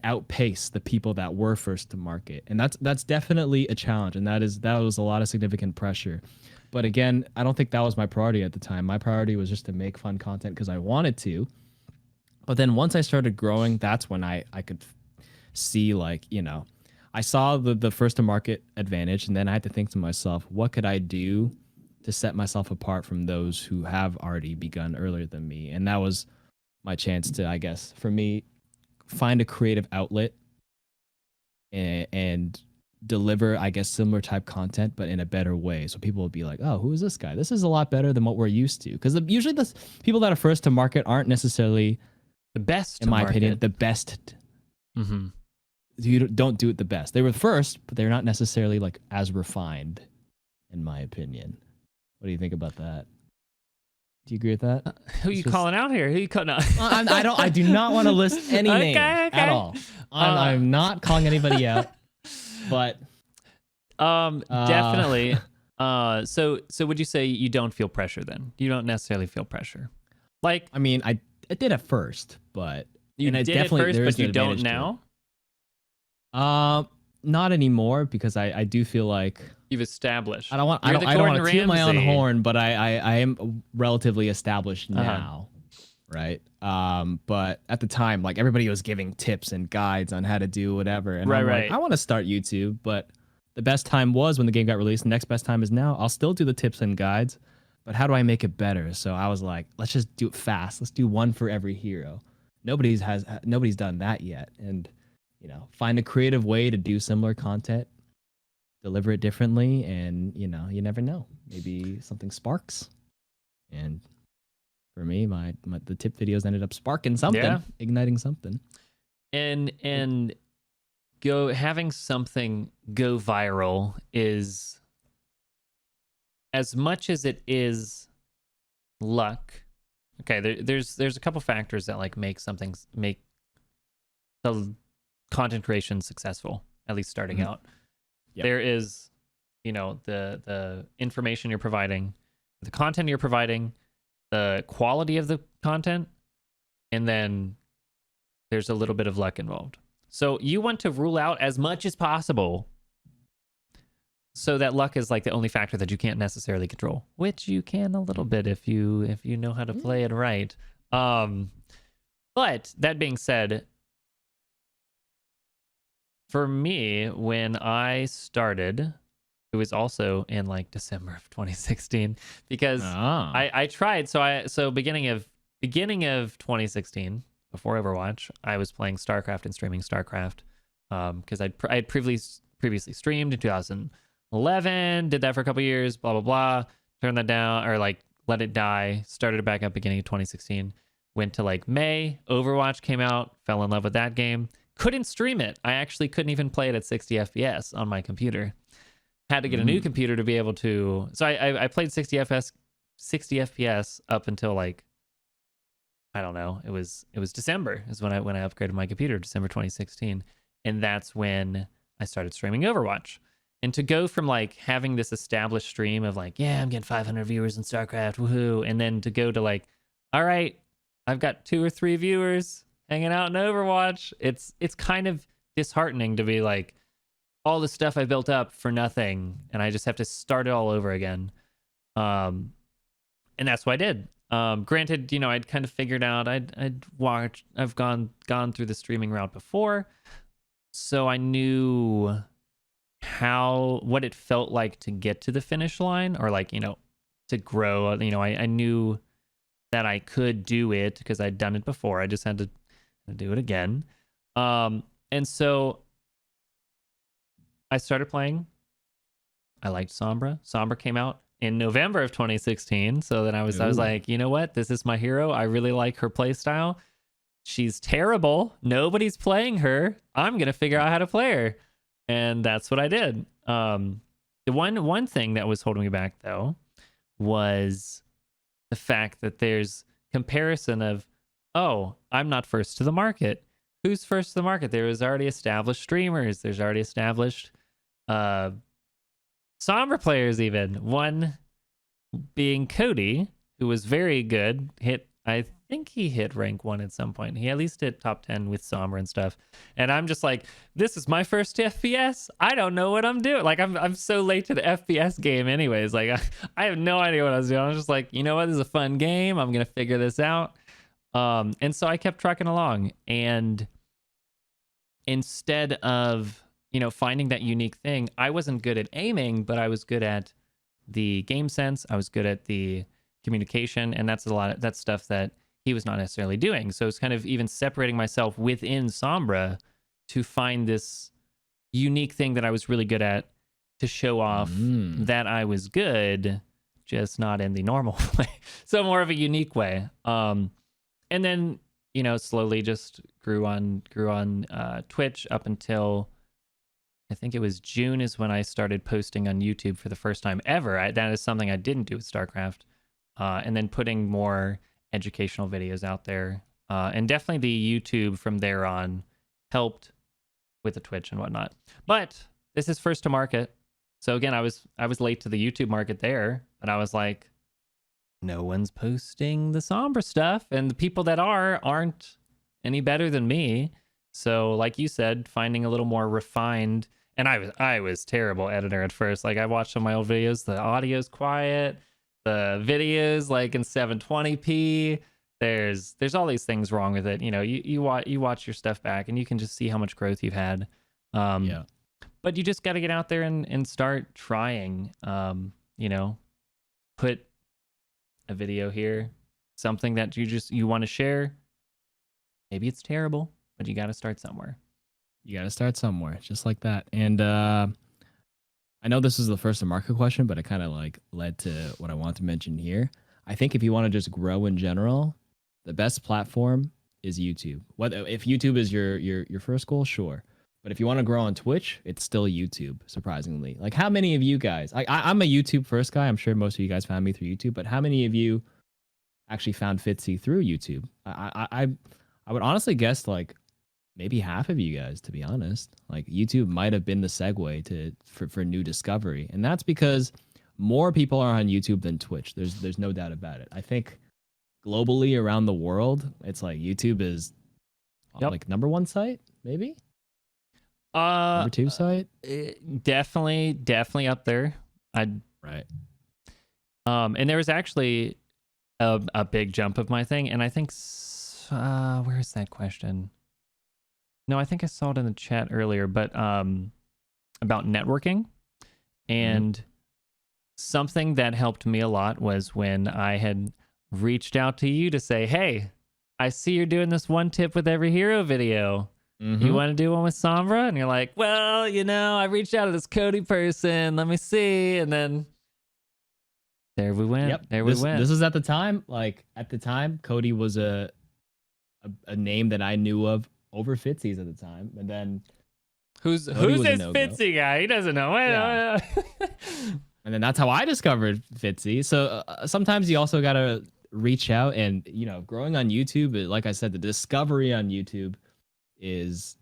[SPEAKER 2] outpace the people that were first to market. And that's definitely a challenge. And that was a lot of significant pressure. But again, I don't think that was my priority at the time. My priority was just to make fun content because I wanted to. But then once I started growing, that's when I could see, like, you know, I saw the first to market advantage, and then I had to think to myself, what could I do to set myself apart from those who have already begun earlier than me? And that was my chance to, I guess, for me, find a creative outlet and deliver, I guess, similar type content, but in a better way. So people will be like, oh, who is this guy? This is a lot better than what we're used to. Because usually the people that are first to market aren't necessarily
[SPEAKER 1] the best,
[SPEAKER 2] in my opinion, the best. You don't do it the best. They were first, but they're not necessarily like as refined, in my opinion. What do you think about that? Do you agree with that?
[SPEAKER 1] Who are you calling out here? Who are you calling out?
[SPEAKER 2] I do not want to list any names at all. I'm not calling anybody out, but
[SPEAKER 1] definitely. So would you say you don't feel pressure then? You don't necessarily feel pressure. Like,
[SPEAKER 2] I mean, I did at first, but
[SPEAKER 1] you did at first, but you don't now.
[SPEAKER 2] Not anymore, because I do feel like
[SPEAKER 1] you've established.
[SPEAKER 2] I don't want to toot my own horn, but I am relatively established now, right? But at the time, like, everybody was giving tips and guides on how to do whatever, and I'm like, I want to start YouTube, but the best time was when the game got released. The next best time is now. I'll still do the tips and guides, but how do I make it better? So I was like, let's just do it fast. Let's do one for every hero. Nobody's done that yet, and you know, find a creative way to do similar content, deliver it differently, and you know, you never know. Maybe something sparks. And for me, the tip videos ended up sparking something, igniting something.
[SPEAKER 1] And having something go viral is, as much as it is luck. Okay, there's a couple factors that like make the content creation successful, at least starting out. Yep. There is, you know, the information you're providing, the content you're providing, the quality of the content, and then there's a little bit of luck involved. So you want to rule out as much as possible so that luck is like the only factor that you can't necessarily control, which you can a little bit if you know how to play it right. But that being said, for me, when I started, it was also in like December of 2016, because I tried. So beginning of 2016, before Overwatch, I was playing StarCraft and streaming StarCraft, because I had previously streamed in 2011, did that for a couple years, blah blah blah, turned that down, or like let it die, started it back up beginning of 2016, went to like May, Overwatch came out, fell in love with that game. Couldn't stream it. I actually couldn't even play it at 60 FPS on my computer. Had to get a new computer to be able to. So I played 60 FPS up until like, I don't know. It was December is when I upgraded my computer, December 2016, and that's when I started streaming Overwatch. And to go from like having this established stream of like, yeah, I'm getting 500 viewers in StarCraft, woohoo, and then to go to like, all right, I've got 2 or 3 viewers hanging out in Overwatch. It's kind of disheartening to be like, all the stuff I built up for nothing, and I just have to start it all over again. And that's what I did. Granted, you know, I'd kind of figured out I've gone through the streaming route before, so I knew what it felt like to get to the finish line, or like, you know, to grow. You know, I knew that I could do it because I'd done it before. I just had to do it again. And so I started playing. I liked Sombra. Sombra came out in November of 2016. So then I was like, you know what? This is my hero. I really like her playstyle. She's terrible. Nobody's playing her. I'm gonna figure out how to play her. And that's what I did. The one thing that was holding me back though was the fact that there's comparison of, oh, I'm not first to the market. Who's first to the market? There was already established streamers. There's already established Sombra players, even. One being Cody, who was very good. I think he hit rank 1 at some point. He at least hit top 10 with Sombra and stuff. And I'm just like, this is my first FPS. I don't know what I'm doing. Like, I'm so late to the FPS game anyways. Like, I have no idea what I was doing. I was just like, you know what? This is a fun game. I'm going to figure this out. And so I kept trucking along. And instead of, you know, finding that unique thing, I wasn't good at aiming, but I was good at the game sense. I was good at the communication, and that's that's stuff that he was not necessarily doing. So it's kind of even separating myself within Sombra to find this unique thing that I was really good at to show off that I was good, just not in the normal way. So more of a unique way. And then, you know, slowly just grew on Twitch up until I think it was June is when I started posting on YouTube for the first time ever. That is something I didn't do with StarCraft. And then putting more educational videos out there. And definitely the YouTube from there on helped with the Twitch and whatnot. But this is first to market. So again, I was late to the YouTube market there, but I was like, no one's posting the Sombra stuff, and the people that aren't any better than me. So like you said, finding a little more refined. And I was terrible editor at first. Like, I watched some of my old videos, the audio's quiet, the videos like in 720p. There's all these things wrong with it. You know, you watch your stuff back and you can just see how much growth you've had. Yeah. But you just got to get out there and start trying. You know, put a video here, something that you want to share. Maybe it's terrible, but you got to start somewhere.
[SPEAKER 2] You got to start somewhere, just like that. And I know this is the first to market question, but it kind of like led to what I want to mention here. I think if you want to just grow in general, the best platform is YouTube. If YouTube is your first goal, sure. But if you want to grow on Twitch, it's still YouTube, surprisingly. Like, how many of you guys, I'm a YouTube first guy. I'm sure most of you guys found me through YouTube, but how many of you actually found Fitzy through YouTube? I would honestly guess like maybe half of you guys, to be honest. Like, YouTube might have been the segue for new discovery. And that's because more people are on YouTube than Twitch. There's no doubt about it. I think globally around the world, it's like YouTube is like #1 site, maybe? #2 site?
[SPEAKER 1] Definitely up there.
[SPEAKER 2] Right.
[SPEAKER 1] And there was actually a big jump of my thing, and I think where is that question? No, I think I saw it in the chat earlier, but about networking. And something that helped me a lot was when I had reached out to you to say, hey, I see you're doing this one tip with every hero video. You want to do one with Sombra? And you're like, well, you know, I reached out to this Cody person. Let me see. And then there we went.
[SPEAKER 2] Yep.
[SPEAKER 1] There we went.
[SPEAKER 2] This is at the time. Like, at the time, Cody was a name that I knew of over Fitzy's at the time. And then
[SPEAKER 1] who's this Fitzy guy? He doesn't know.
[SPEAKER 2] Yeah. And then that's how I discovered Fitzy. So sometimes you also got to reach out, and, you know, growing on YouTube, like I said, the discovery on YouTube is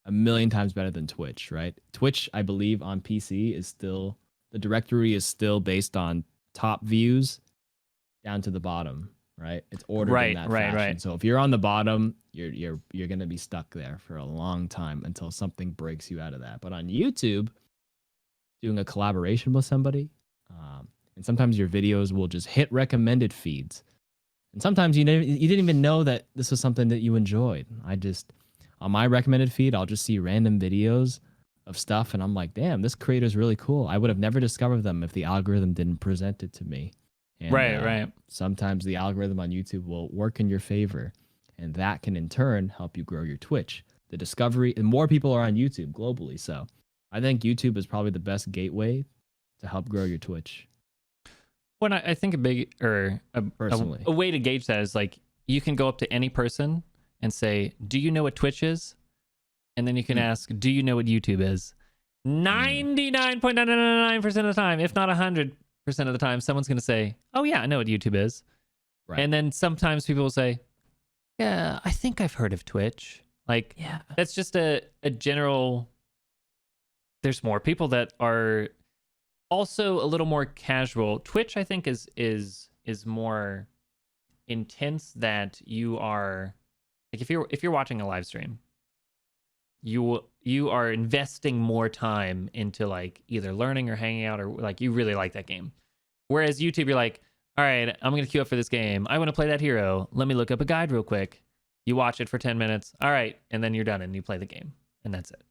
[SPEAKER 2] a million times better than Twitch, right? Twitch, I believe, on PC is still the directory is still based on top views down to the bottom, right? It's ordered in that fashion.
[SPEAKER 1] Right.
[SPEAKER 2] So if you're on the bottom, you're gonna be stuck there for a long time until something breaks you out of that. But on YouTube, doing a collaboration with somebody, and sometimes your videos will just hit recommended feeds, and sometimes you didn't even know that this was something that you enjoyed. On my recommended feed, I'll just see random videos of stuff, and I'm like, damn, this creator's really cool. I would have never discovered them if the algorithm didn't present it to me. And,
[SPEAKER 1] right.
[SPEAKER 2] Sometimes the algorithm on YouTube will work in your favor, and that can in turn help you grow your Twitch. The discovery, and more people are on YouTube globally, so I think YouTube is probably the best gateway to help grow your Twitch.
[SPEAKER 1] Well, I think a way to gauge that is like you can go up to any person and say, "Do you know what Twitch is?" And then you can ask, "Do you know what YouTube is?" 99.999% of the time, if not 100% of the time, someone's going to say, "Oh yeah, I know what YouTube is." Right. And then sometimes people will say, "Yeah, I think I've heard of Twitch." Like, yeah, that's just a general. There's more people that are also a little more casual. Twitch, I think, is more intense. That you are like if you're watching a live stream, you are investing more time into like either learning or hanging out, or like you really like that game. Whereas YouTube, you're like, all right, I'm gonna queue up for this game. I want to play that hero. Let me look up a guide real quick. You watch it for 10 minutes. All right, and then you're done and you play the game, and that's it.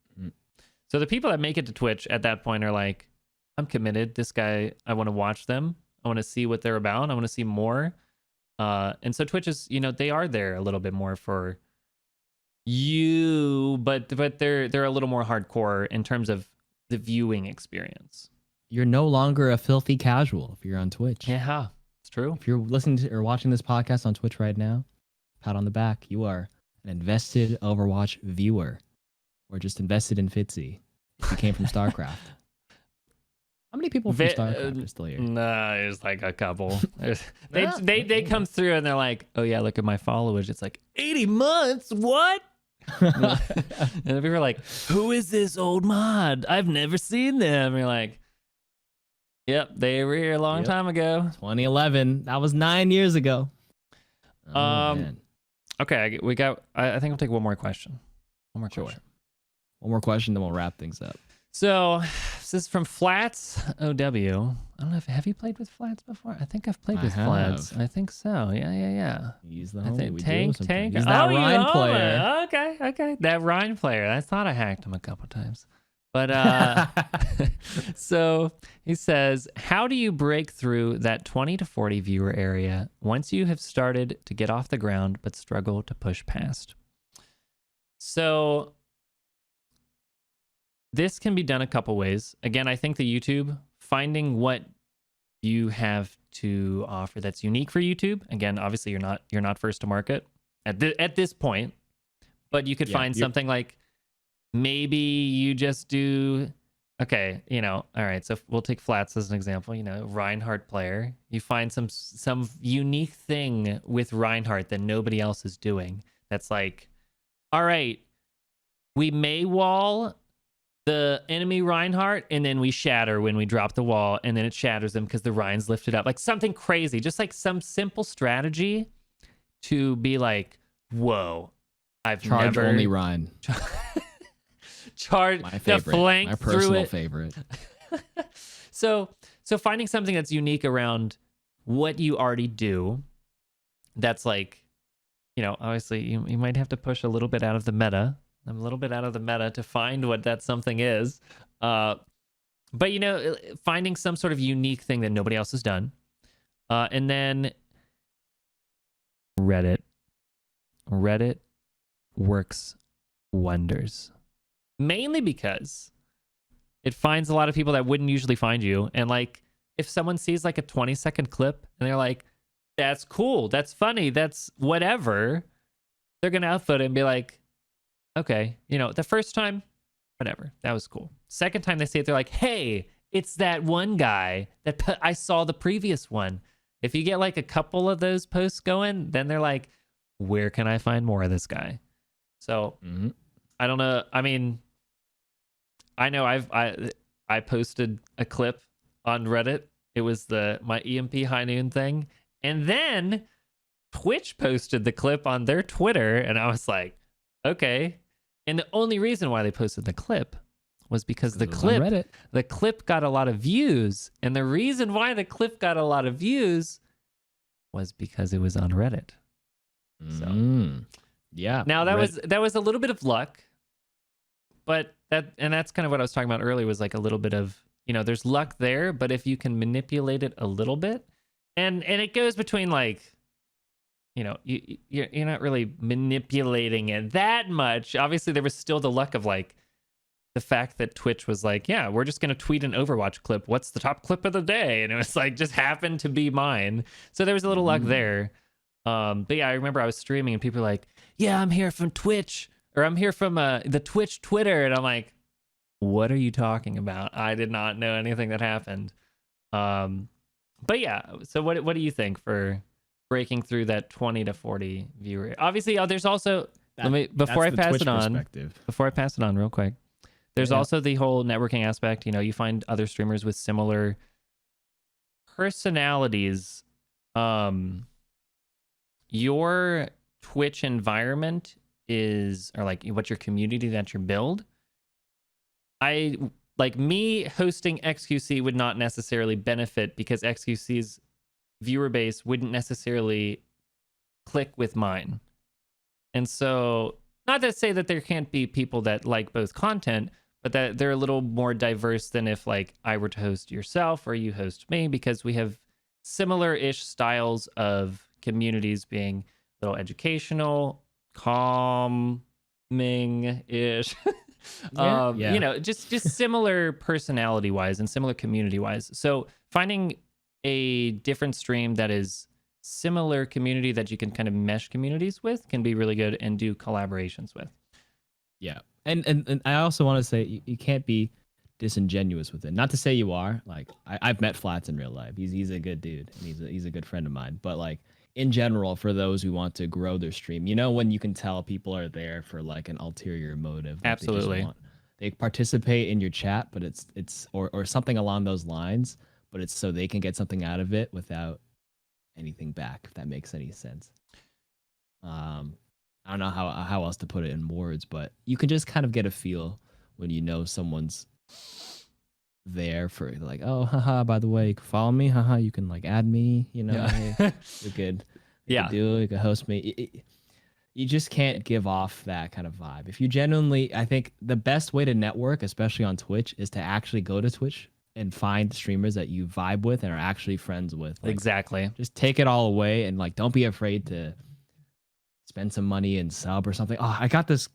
[SPEAKER 1] So the people that make it to Twitch at that point are like, I'm committed. This guy, I want to watch them. I want to see what they're about. I want to see more. And so Twitch is, they are there a little bit more for you, but they're a little more hardcore in terms of the viewing experience.
[SPEAKER 2] You're no longer a filthy casual if you're on Twitch.
[SPEAKER 1] Yeah, it's true.
[SPEAKER 2] If you're listening to or watching this podcast on Twitch right now, pat on the back. You are an invested Overwatch viewer, or just invested in Fitzy if you came from StarCraft. How many people from StarCraft are still here?
[SPEAKER 1] Nah, there's like a couple. They come through and they're like, oh yeah, look at my followers. It's like 80 months. What? And people are like, who is this old mod? I've never seen them. And you're like, yep, they were here a long time ago.
[SPEAKER 2] 2011. That was 9 years ago. Man.
[SPEAKER 1] Okay, we got. I think I'll take one more question. One more question, then we'll wrap things up. So this is from Flats OW. I don't know if have you played with Flats before? I think I've played with Flats. I think so. Yeah.
[SPEAKER 2] He's the homie.
[SPEAKER 1] Tank.
[SPEAKER 2] He's that Rhine player.
[SPEAKER 1] Okay. That Rhine player. I thought I hacked him a couple times. But so he says, how do you break through that 20 to 40 viewer area once you have started to get off the ground but struggle to push past? So this can be done a couple ways. Again, I think the YouTube, finding what you have to offer that's unique for YouTube. Again, obviously you're not first to market at this point, but you could find something like, maybe you just do, okay, all right, so we'll take Flats as an example, Reinhardt player. You find some unique thing with Reinhardt that nobody else is doing. That's like, all right, we may wall the enemy Reinhardt, and then we shatter when we drop the wall, and then it shatters them because the Rein's lifted up. Like something crazy, just like some simple strategy to be like, whoa, I've
[SPEAKER 2] charge
[SPEAKER 1] never...
[SPEAKER 2] only Rein.
[SPEAKER 1] Charge the flank,
[SPEAKER 2] my personal favorite.
[SPEAKER 1] So finding something that's unique around what you already do, that's like, obviously you might have to push a little bit out of the meta. I'm a little bit out of the meta to find what that something is. But finding some sort of unique thing that nobody else has done. And then Reddit works wonders. Mainly because it finds a lot of people that wouldn't usually find you. And like, if someone sees like a 20-second clip and they're like, that's cool, that's funny, that's whatever, they're going to outvote it and be like, okay, the first time, whatever, that was cool. Second time they see it, they're like, hey, it's that one guy that I saw the previous one. If you get like a couple of those posts going, then they're like, where can I find more of this guy? So I don't know. I mean, I know I posted a clip on Reddit. It was my EMP High Noon thing, and then Twitch posted the clip on their Twitter, and I was like, okay. And the only reason why they posted the clip was because the clip got a lot of views, and the reason why the clip got a lot of views was because it was on Reddit. So
[SPEAKER 2] yeah.
[SPEAKER 1] Now that was a little bit of luck, but that's kind of what I was talking about earlier, was like a little bit of, there's luck there, but if you can manipulate it a little bit, and it goes between like, you're not really manipulating it that much. Obviously, there was still the luck of like the fact that Twitch was like, yeah, we're just gonna tweet an Overwatch clip. What's the top clip of the day? And it was like just happened to be mine. So there was a little luck there. But yeah, I remember I was streaming and people were like, yeah, I'm here from Twitch, or I'm here from the Twitch Twitter, and I'm like, what are you talking about? I did not know anything that happened. But yeah, so what do you think for breaking through that 20 to 40 viewer? Obviously, there's also before I pass it on real quick. There's also the whole networking aspect. You find other streamers with similar personalities. Your Twitch environment or like what your community that you build. Like me hosting XQC would not necessarily benefit because XQC's viewer base wouldn't necessarily click with mine. And so, not to say that there can't be people that like both content, but that they're a little more diverse than if like I were to host yourself or you host me, because we have similar-ish styles of communities, being a little educational, calming-ish. Just similar personality-wise and similar community-wise. So finding a different stream that is similar community that you can kind of mesh communities with can be really good and do collaborations with.
[SPEAKER 2] Yeah. And I also want to say you can't be disingenuous with it. Not to say you are. Like I've met Flats in real life. He's a good dude. And he's a good friend of mine. But like in general, for those who want to grow their stream, when you can tell people are there for like an ulterior motive. Like
[SPEAKER 1] absolutely.
[SPEAKER 2] They participate in your chat, but it's or something along those lines, but it's so they can get something out of it without anything back, if that makes any sense. I don't know how else to put it in words, but you can just kind of get a feel when someone's there for like, oh, haha, by the way, you can follow me, haha, you can like add me, hey, you're good. You could host me. You just can't give off that kind of vibe. If you genuinely, I think the best way to network, especially on Twitch, is to actually go to Twitch and find streamers that you vibe with and are actually friends with. Like,
[SPEAKER 1] exactly.
[SPEAKER 2] Just take it all away and like don't be afraid to spend some money and sub or something. Oh, I got this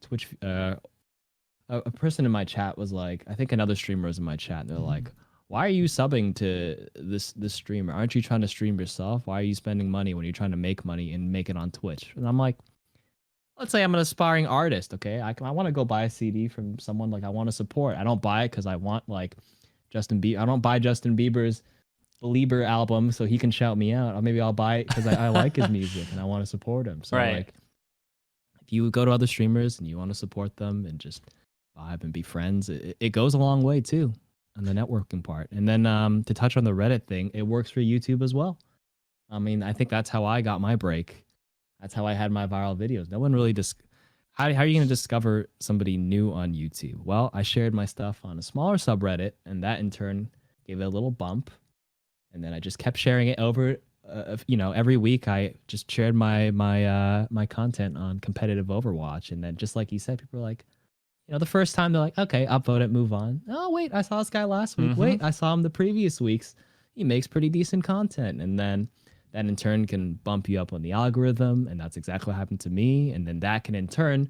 [SPEAKER 2] Twitch. A person in my chat was like, I think another streamer was in my chat, and they're like, why are you subbing to this streamer? Aren't you trying to stream yourself? Why are you spending money when you're trying to make money and make it on Twitch? And I'm like, let's say I'm an aspiring artist, okay? I want to go buy a CD from someone like I want to support. I don't buy it because I want like Justin Bieber. I don't buy Justin Bieber's Belieber album so he can shout me out. Or maybe I'll buy it because I like his music and I want to support him. So like, if you go to other streamers and you want to support them and just vibe and be friends, it goes a long way too on the networking part. And then to touch on the Reddit thing, it works for YouTube as well. I mean, I think that's how I got my break. That's how I had my viral videos. No one really how are you going to discover somebody new on YouTube? Well, I shared my stuff on a smaller subreddit, and that in turn gave it a little bump. And then I just kept sharing it over. Every week I just shared my content on competitive Overwatch, and then just like you said, people are like, the first time they're like, okay, upvote it, move on. Oh wait, I saw this guy last week. Wait, I saw him the previous weeks. He makes pretty decent content, and then that in turn can bump you up on the algorithm, and that's exactly what happened to me. And then that can in turn,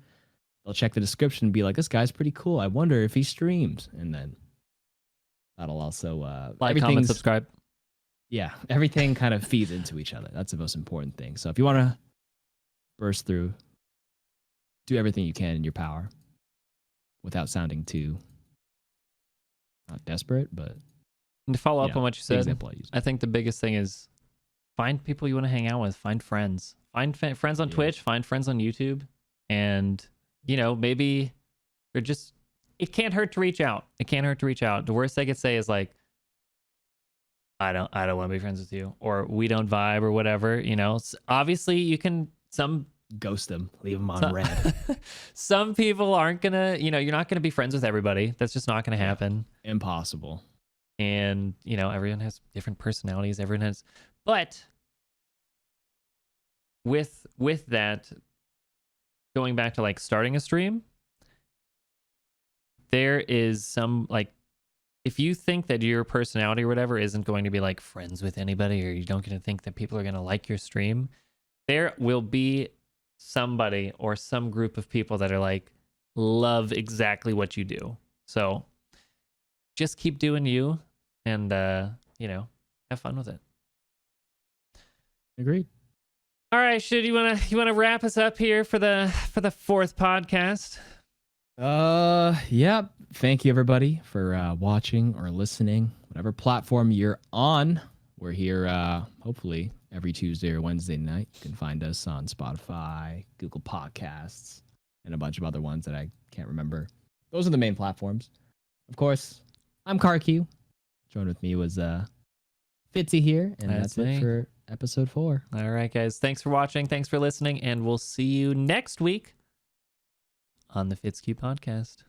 [SPEAKER 2] they'll check the description and be like, this guy's pretty cool. I wonder if he streams, and then that'll also
[SPEAKER 1] like, comment, subscribe.
[SPEAKER 2] Yeah, everything kind of feeds into each other. That's the most important thing. So if you want to burst through, do everything you can in your power without sounding too not desperate, but
[SPEAKER 1] and to follow up on what you said,
[SPEAKER 2] example
[SPEAKER 1] I think the biggest thing is find people you want to hang out with, find friends. Find friends on Twitch, find friends on YouTube, and you know, maybe or just it can't hurt to reach out. It can't hurt to reach out. The worst I could say is like, I don't want to be friends with you, or we don't vibe, or whatever. You know, obviously you can
[SPEAKER 2] ghost them, leave them on red.
[SPEAKER 1] Some people aren't gonna, you know, you're not gonna be friends with everybody. That's just not gonna happen.
[SPEAKER 2] Impossible.
[SPEAKER 1] And you know, everyone has different personalities. Everyone has, but with that, going back to like starting a stream, there is some like, if you think that your personality or whatever isn't going to be like friends with anybody, or you don't get to think that people are going to like your stream, there will be somebody or some group of people that are like, love exactly what you do. So just keep doing you and, you know, have fun with it.
[SPEAKER 2] Agreed.
[SPEAKER 1] All right, Shid, you wanna wrap us up here for the 4th podcast?
[SPEAKER 2] Yeah. Thank you everybody for watching or listening, whatever platform you're on. We're here hopefully every Tuesday or Wednesday night. You can find us on Spotify, Google Podcasts, and a bunch of other ones that I can't remember. Those are the main platforms. Of course, I'm KarQ. Joined with me was Fitzy here, and that's it for episode 4.
[SPEAKER 1] All right, guys. Thanks for watching. Thanks for listening, and we'll see you next week on the FitzQ podcast.